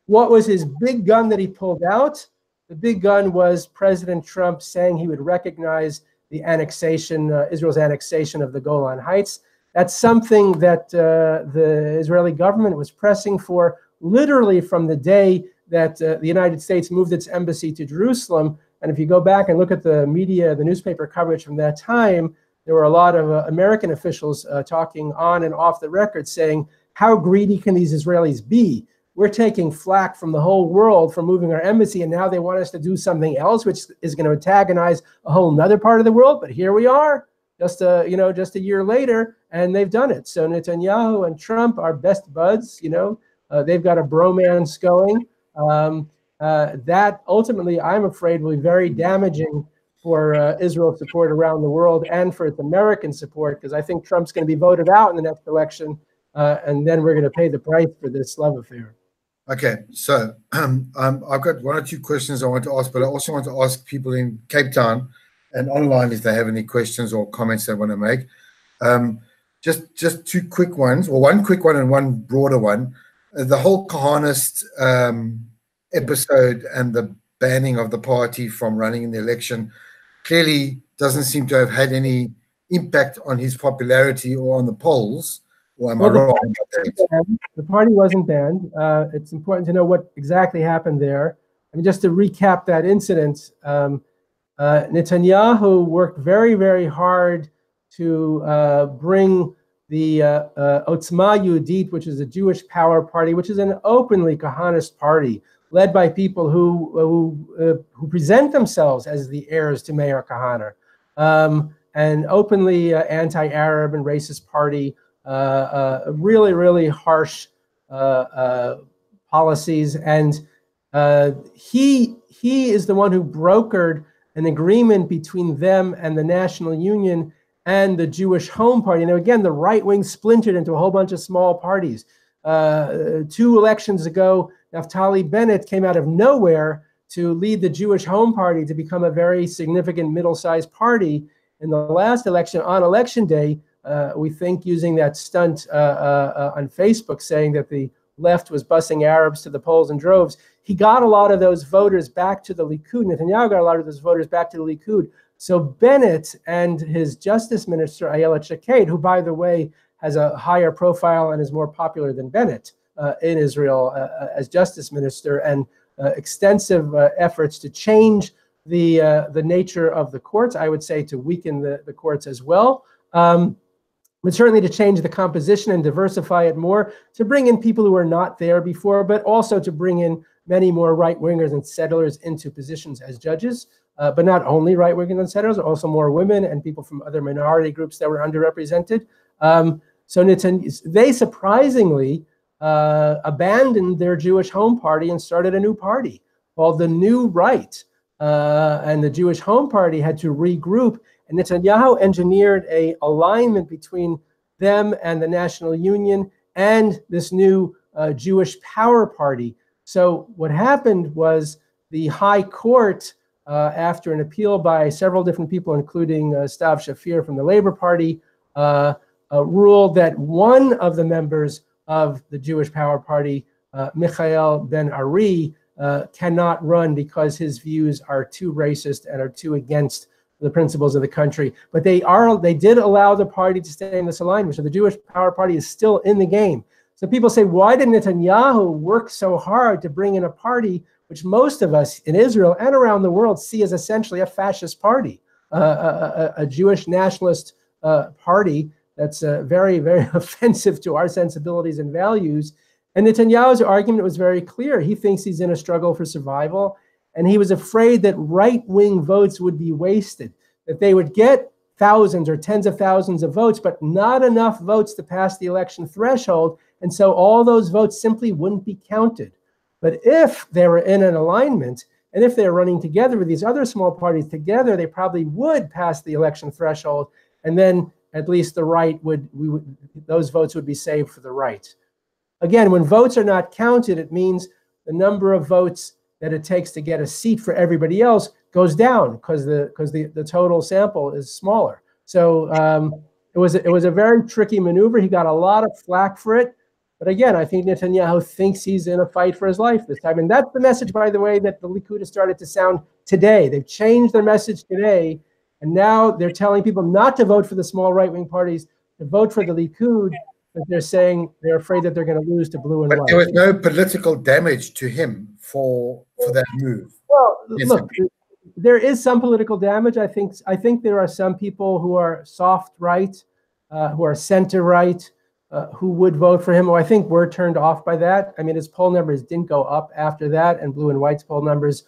What was his big gun that he pulled out? The big gun was President Trump saying he would recognize the annexation, Israel's annexation of the Golan Heights. That's something that the Israeli government was pressing for literally from the day that the United States moved its embassy to Jerusalem. And if you go back and look at the media, the newspaper coverage from that time, there were a lot of American officials talking on and off the record saying, how greedy can these Israelis be? We're taking flack from the whole world for moving our embassy, and now they want us to do something else, which is going to antagonize a whole nother part of the world. But here we are, just a year later, and they've done it. So Netanyahu and Trump are best buds. They've got a bromance going. That ultimately, I'm afraid, will be very damaging for Israel's support around the world and for its American support, because I think Trump's going to be voted out in the next election, and then we're going to pay the price for this love affair. Okay, so I've got one or two questions I want to ask, but I also want to ask people in Cape Town and online if they have any questions or comments they want to make. Just two quick ones, or one quick one and one broader one. the whole Kahanist episode and the banning of the party from running in the election clearly doesn't seem to have had any impact on his popularity or on the polls. Or am I wrong? The party wasn't banned. It's important to know what exactly happened there. I mean, just to recap that incident, Netanyahu worked very, very hard to bring the Otzma Yehudit, which is a Jewish power party, which is an openly Kahanist party, led by people who present themselves as the heirs to Meir Kahane, and openly anti-Arab and racist party, really, really harsh policies. And he is the one who brokered an agreement between them and the National Union and the Jewish Home Party. Now, again, the right wing splintered into a whole bunch of small parties. 2 elections ago, Naftali Bennett came out of nowhere to lead the Jewish Home Party to become a very significant middle-sized party. In the last election, on election day, we think using that stunt on Facebook saying that the left was busing Arabs to the polls in droves, he got a lot of those voters back to the Likud. Netanyahu got a lot of those voters back to the Likud. So Bennett and his Justice Minister, Ayelet Shaked, who, by the way, has a higher profile and is more popular than Bennett in Israel as Justice Minister, and extensive efforts to change the nature of the courts, I would say to weaken the courts as well. But certainly to change the composition and diversify it more, to bring in people who were not there before, but also to bring in many more right-wingers and settlers into positions as judges, but not only right-wingers and settlers, also more women and people from other minority groups that were underrepresented. So they surprisingly abandoned their Jewish Home Party and started a new party called the New Right. And the Jewish Home Party had to regroup, and Netanyahu engineered an alignment between them and the National Union and this new Jewish Power Party. So what happened was the High Court, after an appeal by several different people, including Stav Shafir from the Labor Party, ruled that one of the members of the Jewish Power Party, Michael Ben Ari, cannot run because his views are too racist and are too against the principles of the country. But they did allow the party to stay in this alignment. So the Jewish Power Party is still in the game. So people say, why did Netanyahu work so hard to bring in a party which most of us in Israel and around the world see as essentially a fascist party, a Jewish nationalist party that's very, very offensive to our sensibilities and values? And Netanyahu's argument was very clear. He thinks he's in a struggle for survival, and he was afraid that right-wing votes would be wasted, that they would get thousands or tens of thousands of votes, but not enough votes to pass the election threshold, and so all those votes simply wouldn't be counted. But if they were in an alignment, and if they were running together with these other small parties together, they probably would pass the election threshold, and then at least the right those votes would be saved for the right. Again, when votes are not counted, it means the number of votes that it takes to get a seat for everybody else goes down because the total sample is smaller. So it was a very tricky maneuver. He got a lot of flack for it. But again, I think Netanyahu thinks he's in a fight for his life this time. And that's the message, by the way, that the Likud has started to sound today. They've changed their message today. And now they're telling people not to vote for the small right-wing parties, to vote for the Likud. But they're saying they're afraid that they're going to lose to blue and white. But there was no political damage to him for that move. Well, look, there is some political damage. I think there are some people who are soft right, who are center right, who would vote for him, who I think were turned off by that. I mean, his poll numbers didn't go up after that, and blue and white's poll numbers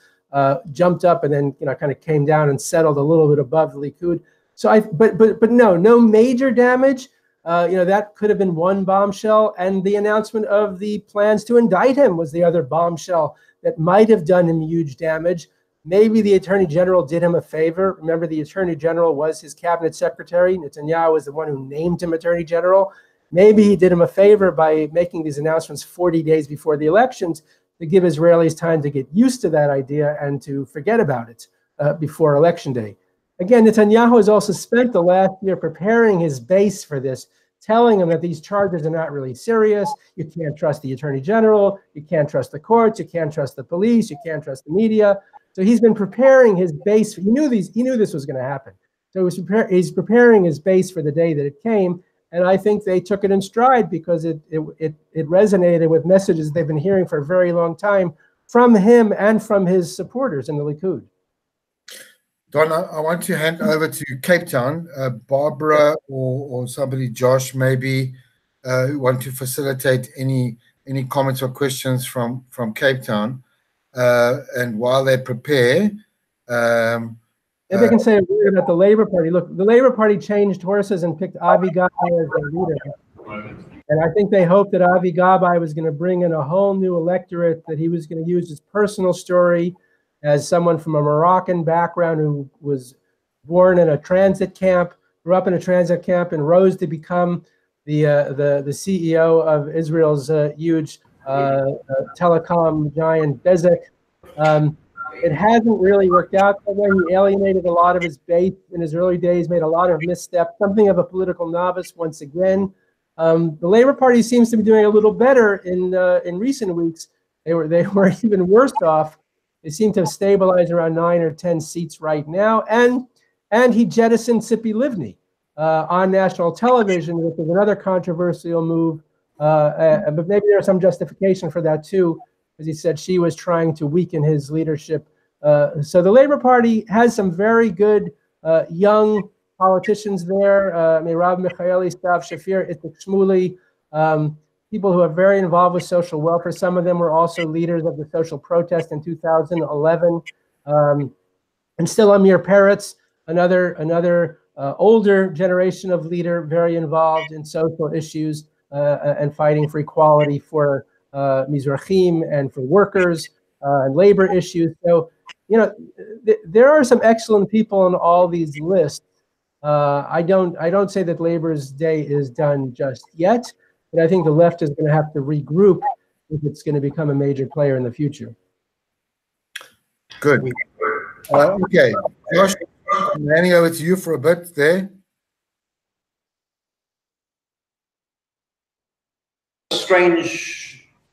jumped up and then kind of came down and settled a little bit above the Likud. So but no major damage. That could have been one bombshell, and the announcement of the plans to indict him was the other bombshell that might have done him huge damage. Maybe the Attorney General did him a favor. Remember, the Attorney General was his cabinet secretary. Netanyahu was the one who named him Attorney General. Maybe he did him a favor by making these announcements 40 days before the elections to give Israelis time to get used to that idea and to forget about it before Election Day. Again, Netanyahu has also spent the last year preparing his base for this, telling him that these charges are not really serious. You can't trust the attorney general. You can't trust the courts. You can't trust the police. You can't trust the media. So he's been preparing his base. He knew this was going to happen. So he's preparing his base for the day that it came. And I think they took it in stride because it resonated with messages they've been hearing for a very long time from him and from his supporters in the Likud. Don, I want to hand over to Cape Town. Barbara or somebody, Josh, maybe, who want to facilitate any comments or questions from Cape Town. And while they prepare, if I can say a word about the Labour Party. Look, the Labour Party changed horses and picked Avi Gabay as their leader. And I think they hoped that Avi Gabay was going to bring in a whole new electorate, that he was going to use his personal story as someone from a Moroccan background who was born in a transit camp, grew up in a transit camp, and rose to become the CEO of Israel's huge telecom giant Bezeq. It hasn't really worked out that way. He alienated a lot of his base in his early days, made a lot of missteps, something of a political novice once again. The Labour Party seems to be doing a little better in recent weeks. They were even worse off. They seem to have stabilized around 9 or 10 seats right now. And he jettisoned Tzipi Livni on national television, which is another controversial move. But maybe there's some justification for that too, as he said she was trying to weaken his leadership. So the Labour Party has some very good young politicians there. Merav Michaeli, Stav Shafir, Itzhak Shmuley, people who are very involved with social welfare. Some of them were also leaders of the social protest in 2011. And still Amir Peretz, another older generation of leader, very involved in social issues and fighting for equality for Mizrahim and for workers and labor issues. So, there are some excellent people on all these lists. I don't say that Labor's day is done just yet, but I think the left is going to have to regroup if it's going to become a major player in the future. Good. Okay, Josh, I'm handing over to you for a bit there. Strange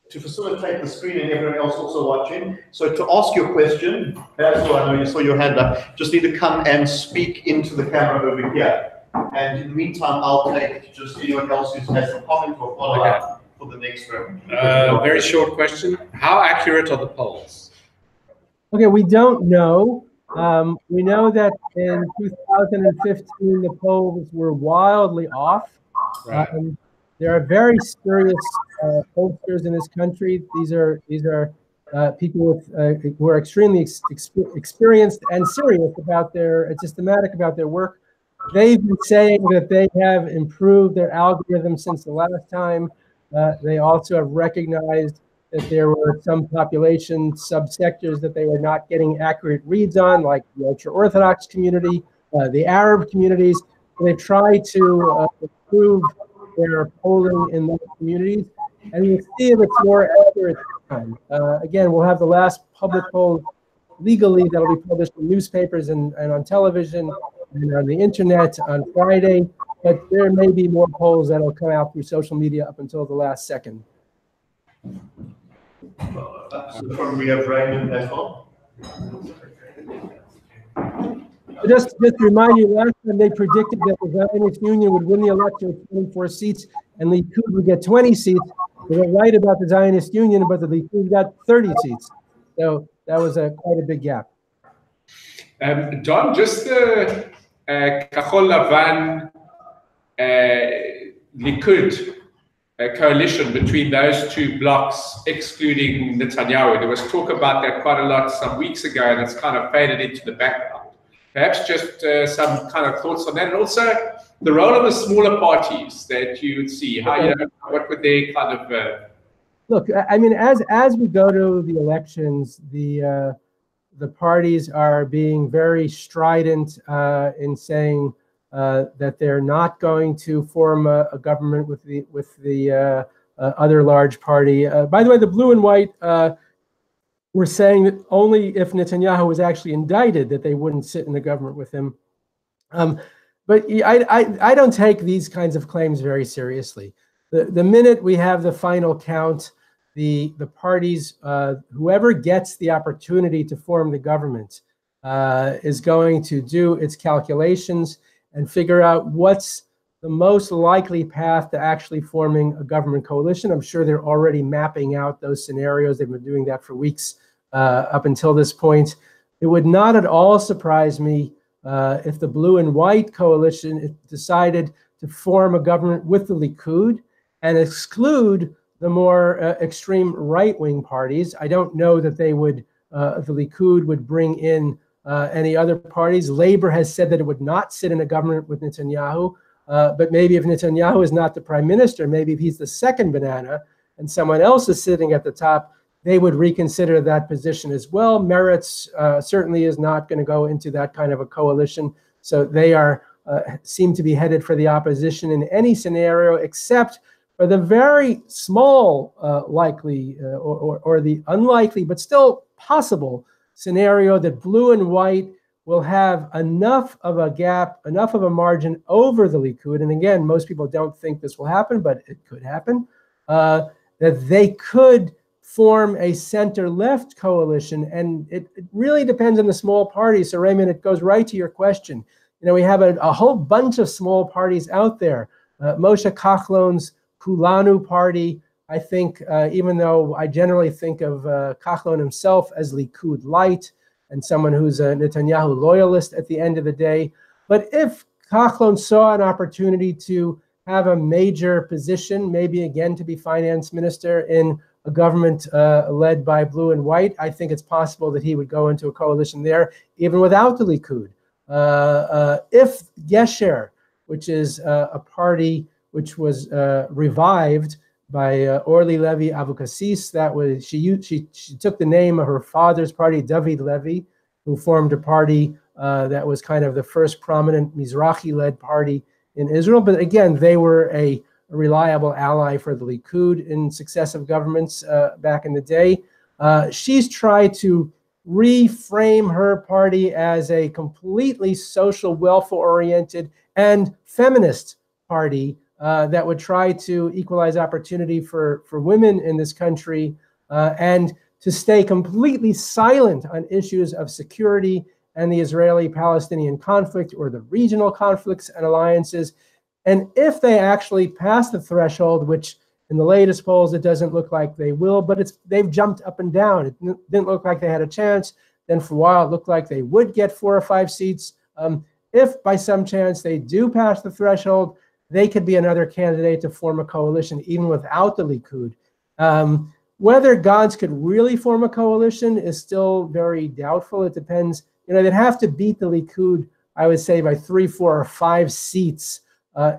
to facilitate the screen and everyone else also watching. So to ask your question, that's what I know you saw your hand up, just need to come and speak into the camera over here. And in the meantime, I'll take just anyone else who has a comment or follow-up for the next round. Very short question. How accurate are the polls? Okay, we don't know. We know that in 2015, the polls were wildly off. Right. There are very serious pollsters in this country. These are people who are extremely experienced and serious about and systematic about their work. They've been saying that they have improved their algorithm since the last time. They also have recognized that there were some population subsectors that they were not getting accurate reads on, like the ultra-Orthodox community, the Arab communities. They try to improve their polling in those communities, and we'll see if it's more accurate this time. Again, we'll have the last public poll legally that'll be published in newspapers and on television and on the internet on Friday, but there may be more polls that'll come out through social media up until the last second. So we have Raymond as well. Just to remind you, last time they predicted that the Zionist Union would win the election with 24 seats and the Likud would get 20 seats. They were right about the Zionist Union, but the Likud got 30 seats. So that was quite a big gap. Don, just the Kachol Lavan Likud coalition between those two blocks, excluding Netanyahu. There was talk about that quite a lot some weeks ago, and it's kind of faded into the background. Perhaps just some kind of thoughts on that, and also the role of the smaller parties that you would see. How, what would they kind of? Look, I mean, as we go to the elections, the parties are being very strident in saying that they're not going to form a government with the other large party. By the way, the blue and white were saying that only if Netanyahu was actually indicted that they wouldn't sit in the government with him. But I don't take these kinds of claims very seriously. The minute we have the final count, the parties, whoever gets the opportunity to form the government is going to do its calculations and figure out what's the most likely path to actually forming a government coalition. I'm sure they're already mapping out those scenarios. They've been doing that for weeks up until this point. It would not at all surprise me if the blue and white coalition decided to form a government with the Likud and exclude the more extreme right-wing parties. I don't know that they would, the Likud would bring in any other parties. Labor has said that it would not sit in a government with Netanyahu, but maybe if Netanyahu is not the prime minister, maybe if he's the second banana and someone else is sitting at the top, they would reconsider that position as well. Meretz certainly is not going to go into that kind of a coalition. So they are seem to be headed for the opposition in any scenario, except for the very small likely or the unlikely, but still possible scenario that blue and white will have enough of a gap, enough of a margin over the Likud. And again, most people don't think this will happen, but it could happen, that they could form a center-left coalition. And it really depends on the small parties. So Raymond, it goes right to your question. You know, we have a whole bunch of small parties out there. Moshe Kachlon's Kulanu party, I think, even though I generally think of Kachlon himself as Likud light and someone who's a Netanyahu loyalist at the end of the day. But if Kachlon saw an opportunity to have a major position, maybe again to be finance minister in a government led by blue and white, I think it's possible that he would go into a coalition there, even without the Likud. If Gesher, which is a party which was revived by Orly Levy Avukassis, that was she took the name of her father's party, David Levy, who formed a party that was kind of the first prominent Mizrahi-led party in Israel. But again, they were a reliable ally for the Likud in successive governments back in the day. She's tried to reframe her party as a completely social welfare-oriented and feminist party that would try to equalize opportunity for women in this country and to stay completely silent on issues of security and the Israeli-Palestinian conflict or the regional conflicts and alliances. And if they actually pass the threshold, which in the latest polls, it doesn't look like they will, but they've jumped up and down. It didn't look like they had a chance. Then for a while, it looked like they would get 4 or 5 seats. If by some chance they do pass the threshold, they could be another candidate to form a coalition, even without the Likud. Whether Gantz could really form a coalition is still very doubtful. It depends. You know, they'd have to beat the Likud, I would say, by 3, 4, or 5 seats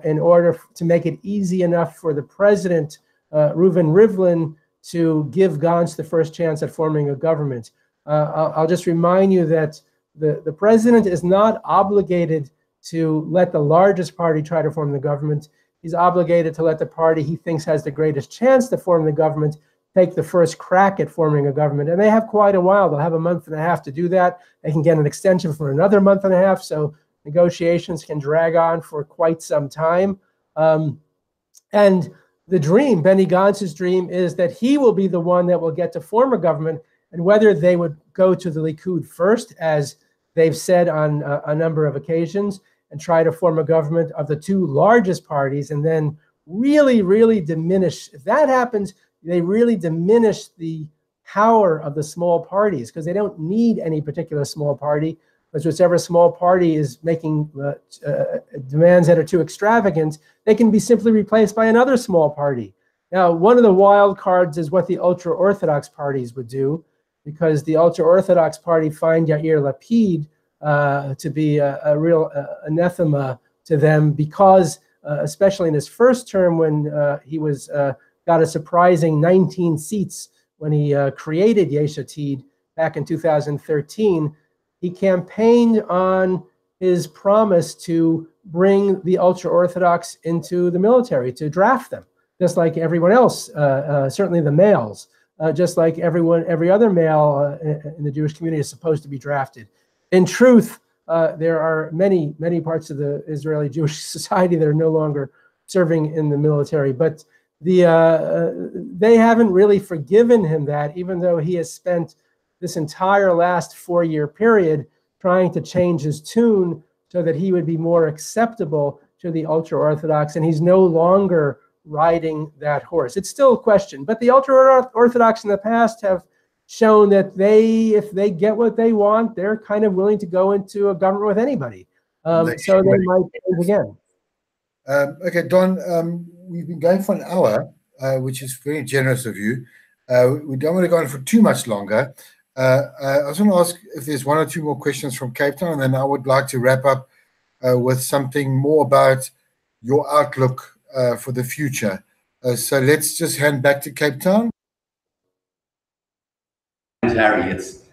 in order to make it easy enough for the president, Reuven Rivlin, to give Gantz the first chance at forming a government. I'll just remind you that the president is not obligated to let the largest party try to form the government. He's obligated to let the party he thinks has the greatest chance to form the government take the first crack at forming a government. And they have quite a while. They'll have a month and a half to do that. They can get an extension for another month and a half. So negotiations can drag on for quite some time. And the dream, Benny Gantz's dream, is that he will be the one that will get to form a government. And whether they would go to the Likud first, as they've said on a number of occasions, and try to form a government of the 2 largest parties, and then really, really diminish. If that happens, they really diminish the power of the small parties, because they don't need any particular small party, because whichever small party is making demands that are too extravagant, they can be simply replaced by another small party. Now, one of the wild cards is what the ultra-Orthodox parties would do, because the ultra-Orthodox party find Yair Lapid to be a real anathema to them, because especially in his first term, when he got a surprising 19 seats when he created Yesh Atid back in 2013, he campaigned on his promise to bring the ultra-Orthodox into the military, to draft them, just like everyone else, certainly the males, just like every other male in the Jewish community is supposed to be drafted. In truth, there are many parts of the Israeli Jewish society that are no longer serving in the military. But they haven't really forgiven him that, even though he has spent this entire last 4-year period trying to change his tune so that he would be more acceptable to the ultra-Orthodox, and he's no longer riding that horse. It's still a question, but the ultra-Orthodox in the past have shown that if they get what they want, they're kind of willing to go into a government with anybody. So they might change again. Okay, Don, we've been going for an hour, which is very generous of you. We don't want to go on for too much longer. I also want to ask if there's 1 or 2 more questions from Cape Town, and then I would like to wrap up with something more about your outlook for the future. So let's just hand back to Cape Town. Harry, it's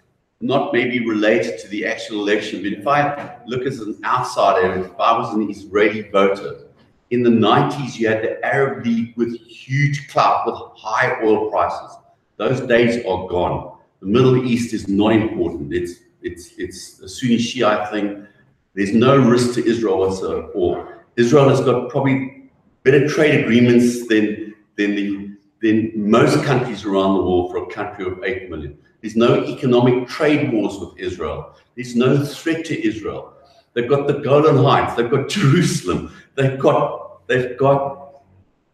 not maybe related to the actual election, but if I look as an outsider, if I was an Israeli voter, in the 90s you had the Arab League with huge clout, with high oil prices. Those days are gone. The Middle East is not important. It's a Sunni Shiite thing. There's no risk to Israel whatsoever. Or Israel has got probably better trade agreements than most countries around the world for a country of 8 million. There's no economic trade wars with Israel. There's no threat to Israel. They've got the Golan Heights. They've got Jerusalem. They've got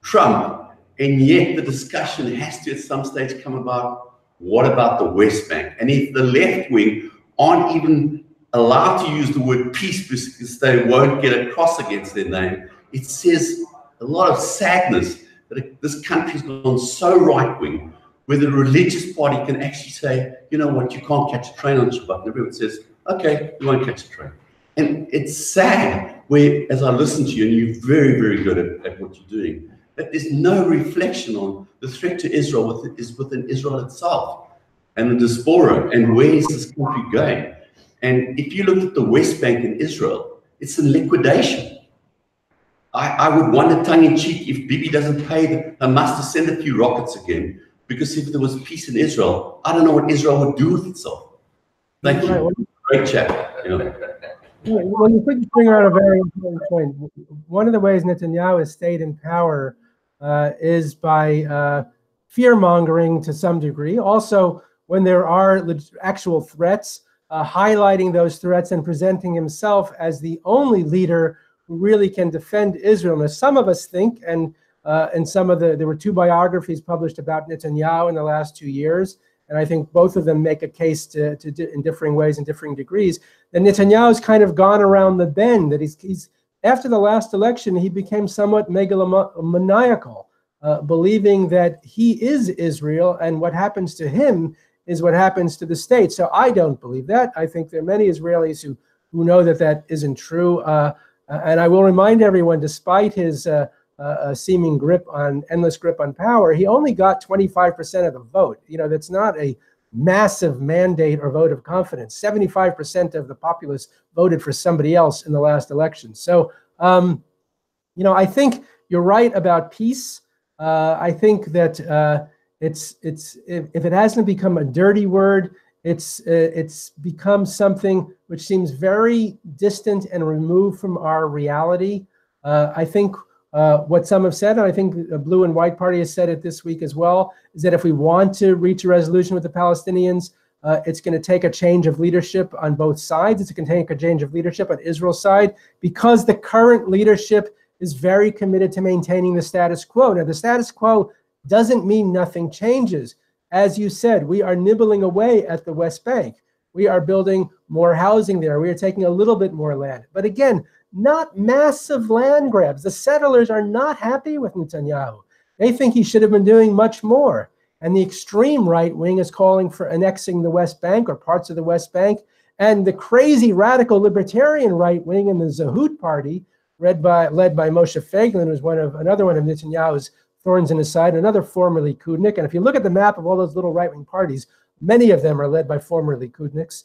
Trump. And yet the discussion has to at some stage come about, what about the West Bank? And if the left wing aren't even allowed to use the word peace because they won't get a cross against their name, it says a lot of sadness that this country's gone so right-wing, where the religious party can actually say, you know what, you can't catch a train on Shabbat. And everyone says, okay, you won't catch a train. And it's sad, where as I listen to you, and you're very, very good at what you're doing, that there's no reflection on the threat to Israel is within Israel itself, and the diaspora, and where is this country going? And if you look at the West Bank in Israel, it's in liquidation. I would wonder, tongue-in-cheek, if Bibi doesn't pay Hamas to send a few rockets again, because if there was peace in Israel, I don't know what Israel would do with itself. Thank you. Great chat. You know. Well, you put your finger on a very important point. One of the ways Netanyahu has stayed in power is by fear-mongering to some degree. Also, when there are actual threats, highlighting those threats and presenting himself as the only leader who really can defend Israel. Now, some of us think, and there were 2 biographies published about Netanyahu in the last 2 years, and I think both of them make a case in differing ways and differing degrees, that Netanyahu's kind of gone around the bend, that he's after the last election, he became somewhat megalomaniacal, believing that he is Israel, and what happens to him is what happens to the state. So I don't believe that. I think there are many Israelis who know that that isn't true. And I will remind everyone, despite his seeming endless grip on power, he only got 25% of the vote. You know, that's not a massive mandate or vote of confidence. 75% of the populace voted for somebody else in the last election. So, you know, I think you're right about peace. I think that if it hasn't become a dirty word, it's become something which seems very distant and removed from our reality. I think what some have said, and I think the Blue and White Party has said it this week as well, is that if we want to reach a resolution with the Palestinians, it's going to take a change of leadership on both sides. It's going to take a change of leadership on Israel's side, because the current leadership is very committed to maintaining the status quo. Now, the status quo doesn't mean nothing changes. As you said, we are nibbling away at the West Bank. We are building more housing there. We are taking a little bit more land. But again, not massive land grabs. The settlers are not happy with Netanyahu. They think he should have been doing much more. And the extreme right wing is calling for annexing the West Bank or parts of the West Bank. And the crazy radical libertarian right wing in the Zehut party, led by Moshe Feiglin, who's another one of Netanyahu's thorns in his side, another former Likudnik. And if you look at the map of all those little right-wing parties, many of them are led by former Likudniks.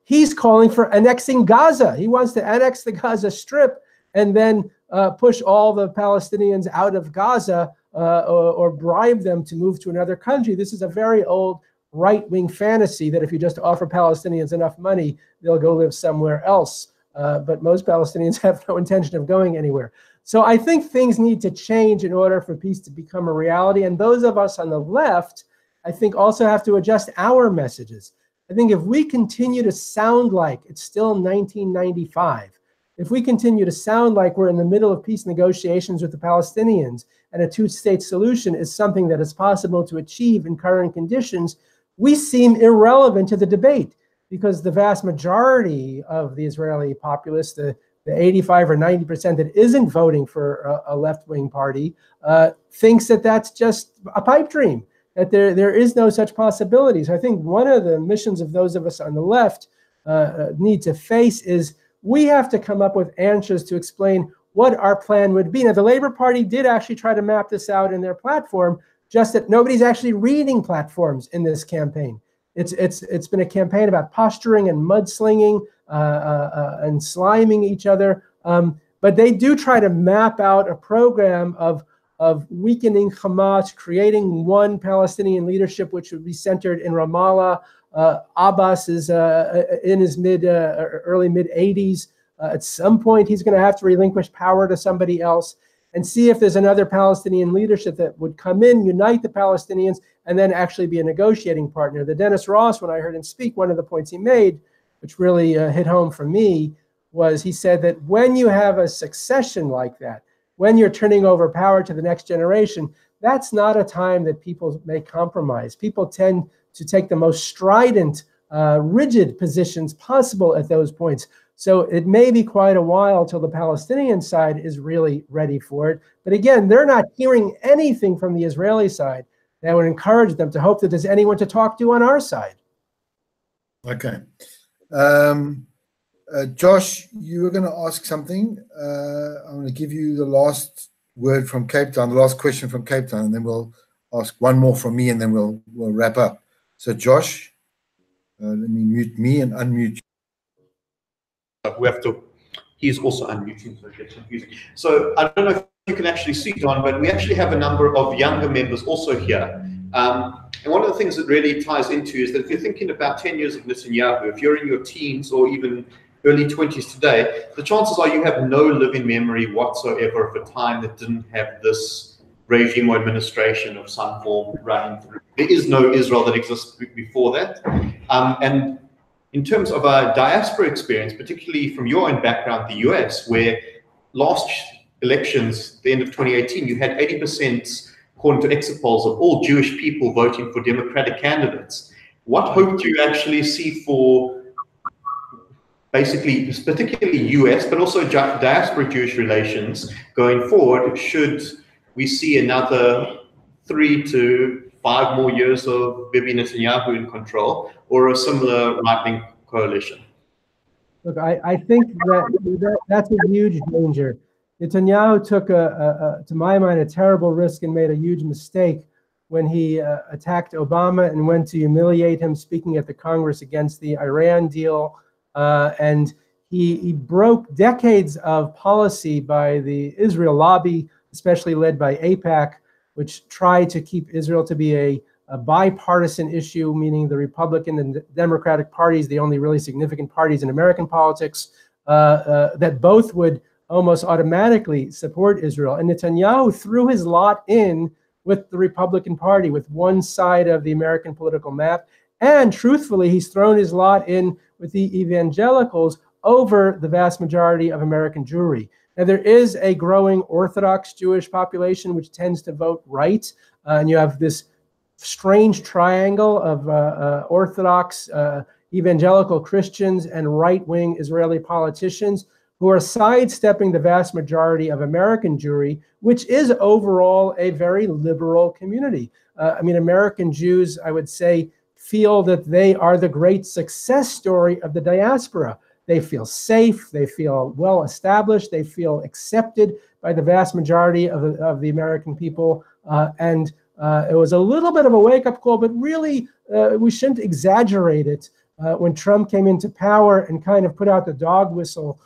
He's calling for annexing Gaza. He wants to annex the Gaza Strip and then push all the Palestinians out of Gaza or bribe them to move to another country. This is a very old right-wing fantasy that if you just offer Palestinians enough money, they'll go live somewhere else. But most Palestinians have no intention of going anywhere. So I think things need to change in order for peace to become a reality. And those of us on the left, I think, also have to adjust our messages. I think if we continue to sound like it's still 1995, if we continue to sound like we're in the middle of peace negotiations with the Palestinians and a two-state solution is something that is possible to achieve in current conditions, we seem irrelevant to the debate, because the vast majority of the Israeli populace, the 85 or 90% that isn't voting for a left-wing party, thinks that that's just a pipe dream, that there is no such possibility. So I think one of the missions of those of us on the left need to face is we have to come up with answers to explain what our plan would be. Now, the Labour Party did actually try to map this out in their platform, just that nobody's actually reading platforms in this campaign. It's been a campaign about posturing and mudslinging and sliming each other. But they do try to map out a program of weakening Hamas, creating one Palestinian leadership which would be centered in Ramallah. Abbas is in his early mid 80s. At some point, he's going to have to relinquish power to somebody else, and see if there's another Palestinian leadership that would come in, unite the Palestinians, and then actually be a negotiating partner. The Dennis Ross, when I heard him speak, one of the points he made, which really hit home for me, was he said that when you have a succession like that, when you're turning over power to the next generation, that's not a time that people make compromise. People tend to take the most strident, rigid positions possible at those points. So it may be quite a while till the Palestinian side is really ready for it. But again, they're not hearing anything from the Israeli side that would encourage them to hope that there's anyone to talk to on our side. Okay. Josh, you were going to ask something. I'm going to give you the last word from Cape Town, the last question from Cape Town, and then we'll ask one more from me, and then we'll wrap up. So, Josh, let me mute me and unmute you. We have to, he's also unmuting, so it gets confusing. So I don't know if you can actually see, Don, but we actually have a number of younger members also here. And one of the things that really ties into is that if you're thinking about 10 years of Netanyahu, if you're in your teens or even early 20s today, the chances are you have no living memory whatsoever of a time that didn't have this regime or administration of some form running through. There is no Israel that exists before that. And in terms of our diaspora experience, particularly from your own background, the US, where last elections, the end of 2018, you had 80%, according to exit polls, of all Jewish people voting for Democratic candidates. What hope do you actually see for basically, particularly US, but also diaspora Jewish relations going forward, should we see another 3 to 5 more years of Bibi Netanyahu in control, or a similar right-wing coalition? Look, I think that's a huge danger. Netanyahu took, to my mind, a terrible risk and made a huge mistake when he attacked Obama and went to humiliate him speaking at the Congress against the Iran deal. And he broke decades of policy by the Israel lobby, especially led by AIPAC, which tried to keep Israel to be a bipartisan issue, meaning the Republican and Democratic parties, the only really significant parties in American politics, that both would almost automatically support Israel. And Netanyahu threw his lot in with the Republican Party, with one side of the American political map. And truthfully, he's thrown his lot in with the evangelicals over the vast majority of American Jewry. Now, there is a growing Orthodox Jewish population which tends to vote right. And you have this strange triangle of Orthodox evangelical Christians and right-wing Israeli politicians who are sidestepping the vast majority of American Jewry, which is overall a very liberal community. I mean, American Jews, I would say, feel that they are the great success story of the diaspora. They feel safe, they feel well established, they feel accepted by the vast majority of the American people. And it was a little bit of a wake-up call, but really we shouldn't exaggerate it when Trump came into power and kind of put out the dog whistle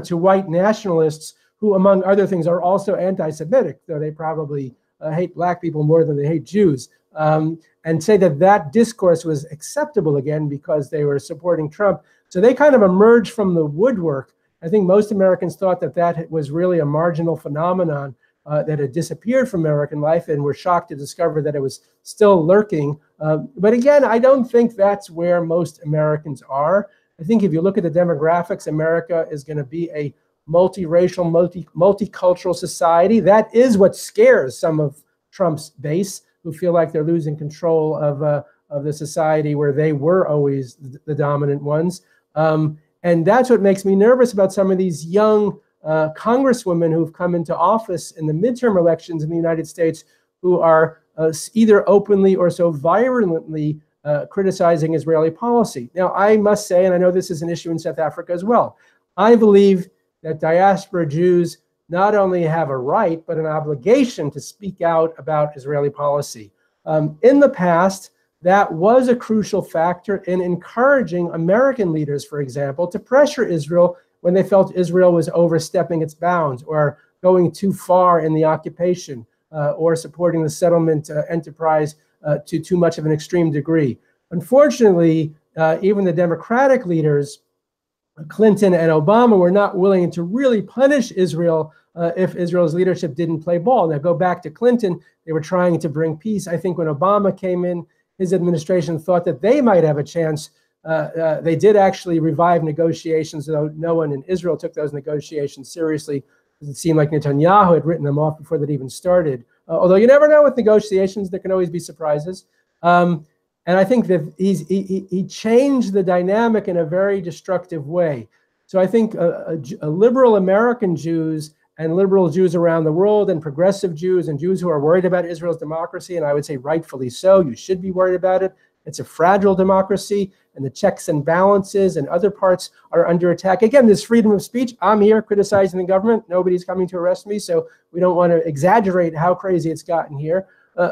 to white nationalists who, among other things, are also anti-Semitic, though they probably hate black people more than they hate Jews. and say that that discourse was acceptable again because they were supporting Trump. So they kind of emerged from the woodwork. I think most Americans thought that that was really a marginal phenomenon that had disappeared from American life, and were shocked to discover that it was still lurking. But again, I don't think that's where most Americans are. I think if you look at the demographics, America is going to be a multiracial, multicultural society. That is what scares some of Trump's base, who feel like they're losing control of the society where they were always the dominant ones. And that's what makes me nervous about some of these young congresswomen who've come into office in the midterm elections in the United States, who are either openly or so virulently criticizing Israeli policy. Now, I must say, and I know this is an issue in South Africa as well, I believe that diaspora Jews not only have a right, but an obligation to speak out about Israeli policy. In the past, that was a crucial factor in encouraging American leaders, for example, to pressure Israel when they felt Israel was overstepping its bounds or going too far in the occupation or supporting the settlement enterprise to too much of an extreme degree. Unfortunately, even the Democratic leaders, Clinton and Obama, were not willing to really punish Israel if Israel's leadership didn't play ball. Now, go back to Clinton, they were trying to bring peace. I think when Obama came in, his administration thought that they might have a chance. They did actually revive negotiations, though no one in Israel took those negotiations seriously, because it seemed like Netanyahu had written them off before that even started. Although you never know with negotiations, there can always be surprises. And I think that he changed the dynamic in a very destructive way. So I think a liberal American Jews and liberal Jews around the world and progressive Jews and Jews who are worried about Israel's democracy, and I would say rightfully so, you should be worried about it. It's a fragile democracy, and the checks and balances and other parts are under attack. Again, this freedom of speech, I'm here criticizing the government. Nobody's coming to arrest me, so we don't want to exaggerate how crazy it's gotten here.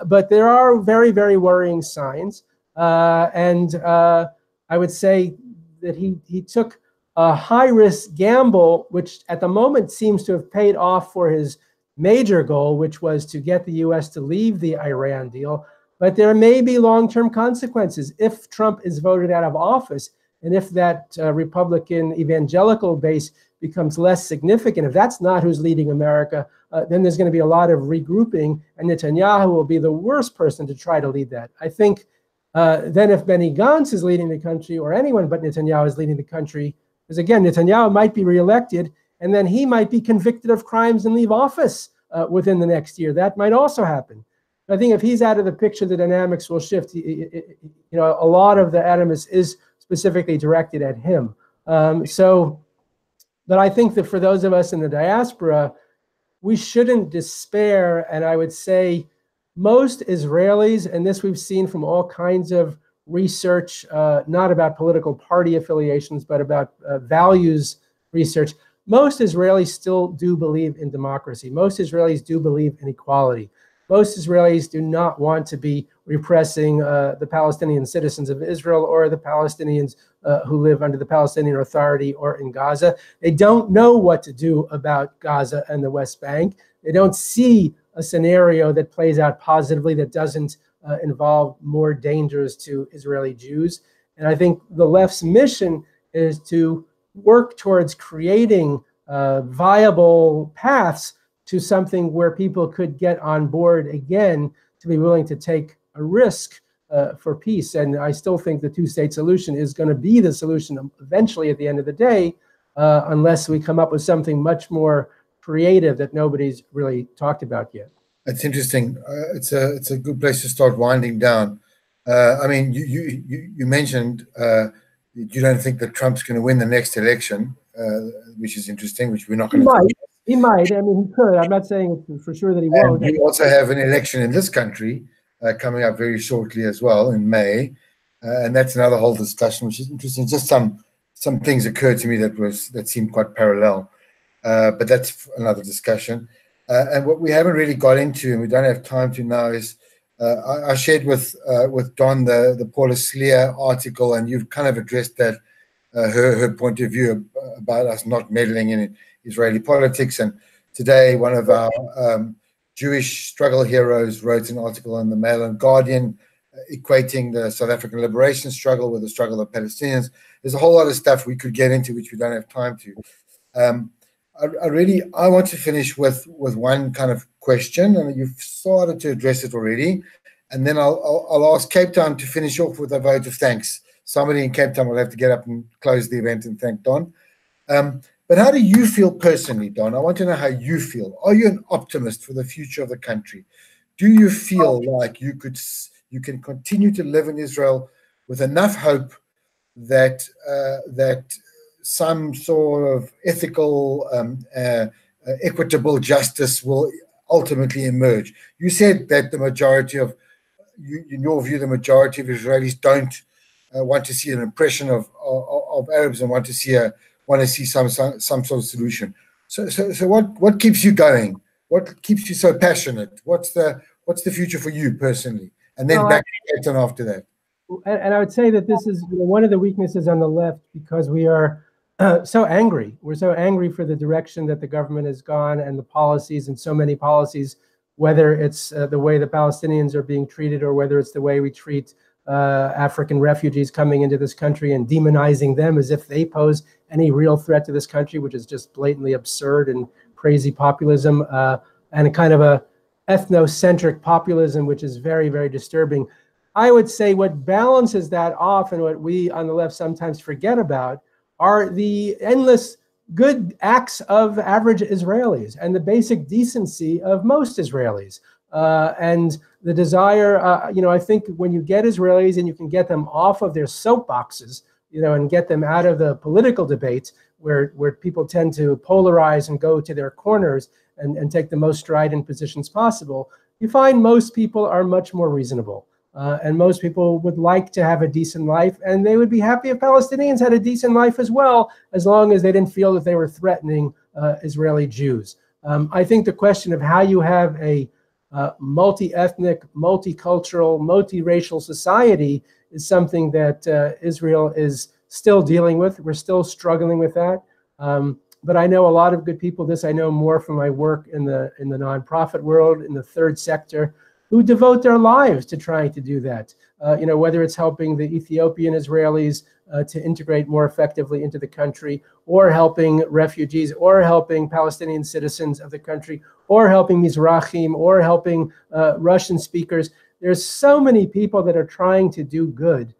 But there are very, very worrying signs. And I would say that he took a high-risk gamble, which at the moment seems to have paid off for his major goal, which was to get the U.S. to leave the Iran deal. But there may be long-term consequences if Trump is voted out of office, and if that Republican evangelical base becomes less significant. If that's not who's leading America, then there's going to be a lot of regrouping, and Netanyahu will be the worst person to try to lead that. I think then if Benny Gantz is leading the country, or anyone but Netanyahu is leading the country, because again, Netanyahu might be reelected, and then he might be convicted of crimes and leave office within the next year. That might also happen. I think if he's out of the picture, the dynamics will shift. You know, a lot of the animus is specifically directed at him. But I think that for those of us in the diaspora, we shouldn't despair. And I would say most Israelis, and this we've seen from all kinds of research, not about political party affiliations, but about values research, most Israelis still do believe in democracy. Most Israelis do believe in equality. Most Israelis do not want to be repressing the Palestinian citizens of Israel or the Palestinians who live under the Palestinian Authority or in Gaza. They don't know what to do about Gaza and the West Bank. They don't see a scenario that plays out positively, that doesn't involve more dangers to Israeli Jews. And I think the left's mission is to work towards creating viable paths to something where people could get on board again, to be willing to take a risk for peace. And I still think the two-state solution is going to be the solution eventually at the end of the day, unless we come up with something much more creative that nobody's really talked about yet. That's interesting. It's a good place to start winding down. I mean, you mentioned you don't think that Trump's going to win the next election, which is interesting, which we're not going to. He might. I mean, he could. I'm not saying for sure that he won't. We also have an election in this country coming up very shortly as well in May, and that's another whole discussion, which is interesting. Just some things occurred to me that seemed quite parallel, but that's another discussion. And what we haven't really got into, and we don't have time to now, is I shared with Don the Paula Slier article, and you've kind of addressed that her point of view about us not meddling in Israeli politics. And today, one of our Jewish struggle heroes wrote an article on the Mail and Guardian equating the South African liberation struggle with the struggle of Palestinians. There's a whole lot of stuff we could get into, which we don't have time to. I want to finish with one kind of question, and you've started to address it already. And then I'll ask Cape Town to finish off with a vote of thanks. Somebody in Cape Town will have to get up and close the event and thank Don. But how do you feel personally, Don? I want to know how you feel. Are you an optimist for the future of the country? Do you feel like you can continue to live in Israel with enough hope that some sort of ethical, equitable justice will ultimately emerge? You said that the majority of, in your view, the majority of Israelis don't want to see an oppression of Arabs and want to see some sort of solution. So what keeps you going? What keeps you so passionate? What's the future for you personally? And then back to Cape Town after that. And I would say that this is one of the weaknesses on the left, because we are so angry. We're so angry for the direction that the government has gone and the policies, and so many policies, whether it's the way the Palestinians are being treated or whether it's the way we treat African refugees coming into this country and demonizing them as if they pose any real threat to this country, which is just blatantly absurd and crazy populism, and a kind of a ethnocentric populism, which is very, very disturbing. I would say what balances that off, and what we on the left sometimes forget about, are the endless good acts of average Israelis and the basic decency of most Israelis. And the desire, I think when you get Israelis and you can get them off of their soapboxes, and get them out of the political debates where people tend to polarize and go to their corners and take the most strident positions possible, you find most people are much more reasonable. And most people would like to have a decent life, and they would be happy if Palestinians had a decent life as well, as long as they didn't feel that they were threatening Israeli Jews. I think the question of how you have a multi-ethnic, multicultural, multiracial society is something that Israel is still dealing with. We're still struggling with that. But I know a lot of good people. This I know more from my work in the nonprofit world, in the third sector, who devote their lives to trying to do that. Whether it's helping the Ethiopian Israelis to integrate more effectively into the country, or helping refugees, or helping Palestinian citizens of the country, or helping Mizrahim, or helping Russian speakers. There's so many people that are trying to do good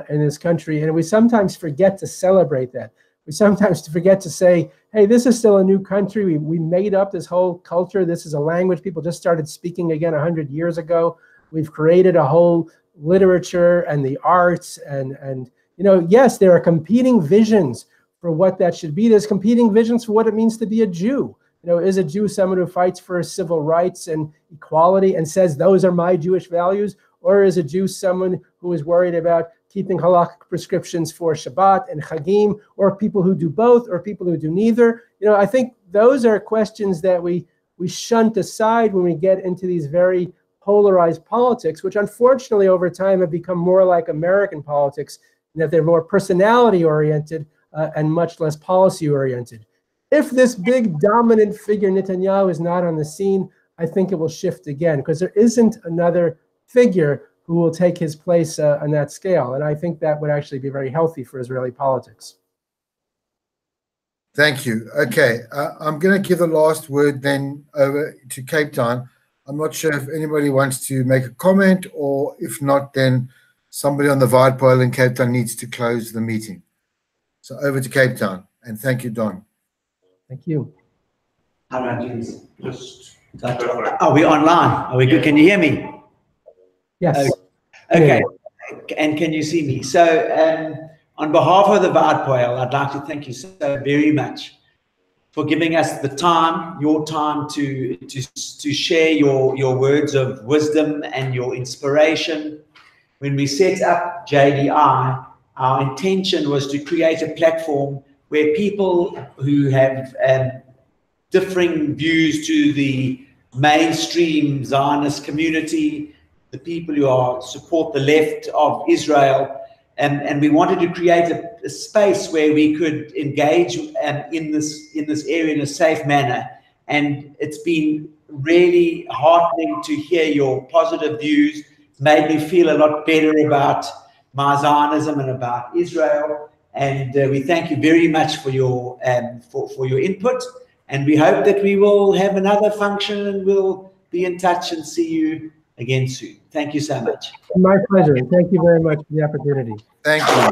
in this country, and we sometimes forget to celebrate that. We sometimes forget to say, hey, this is still a new country. We made up this whole culture. This is a language people just started speaking again 100 years ago. We've created a whole literature and the arts, and yes, there are competing visions for what that should be. There's competing visions for what it means to be a Jew. Is a Jew someone who fights for civil rights and equality and says those are my Jewish values? Or is a Jew someone who is worried about keeping halakhic prescriptions for Shabbat and Chagim, or people who do both, or people who do neither? I think those are questions that we shunt aside when we get into these very polarized politics, which unfortunately over time have become more like American politics, in that they're more personality oriented and much less policy oriented. If this big dominant figure Netanyahu is not on the scene, I think it will shift again, because there isn't another figure who will take his place on that scale. And I think that would actually be very healthy for Israeli politics. Thank you. Okay, I'm going to give the last word then over to Cape Town. I'm not sure if anybody wants to make a comment, or if not, then somebody on the Vaadpile in Cape Town needs to close the meeting. So over to Cape Town, and thank you, Don. Thank you. All right, are we online? Are we good? Can you hear me? Yes. Okay. And can you see me? So on behalf of the Vaadpile, I'd like to thank you so very much for giving us the time, your time to share your words of wisdom and your inspiration. When we set up JDI, our intention was to create a platform where people who have differing views to the mainstream Zionist community, the people who support the left of Israel, and we wanted to create a space where we could engage in this area in a safe manner and it's been really heartening to hear your positive views. Made me feel a lot better about my Zionism and about Israel. And we thank you very much for your input. And we hope that we will have another function and we'll be in touch and see you again soon. Thank you so much. My pleasure. And thank you very much for the opportunity. Thank you.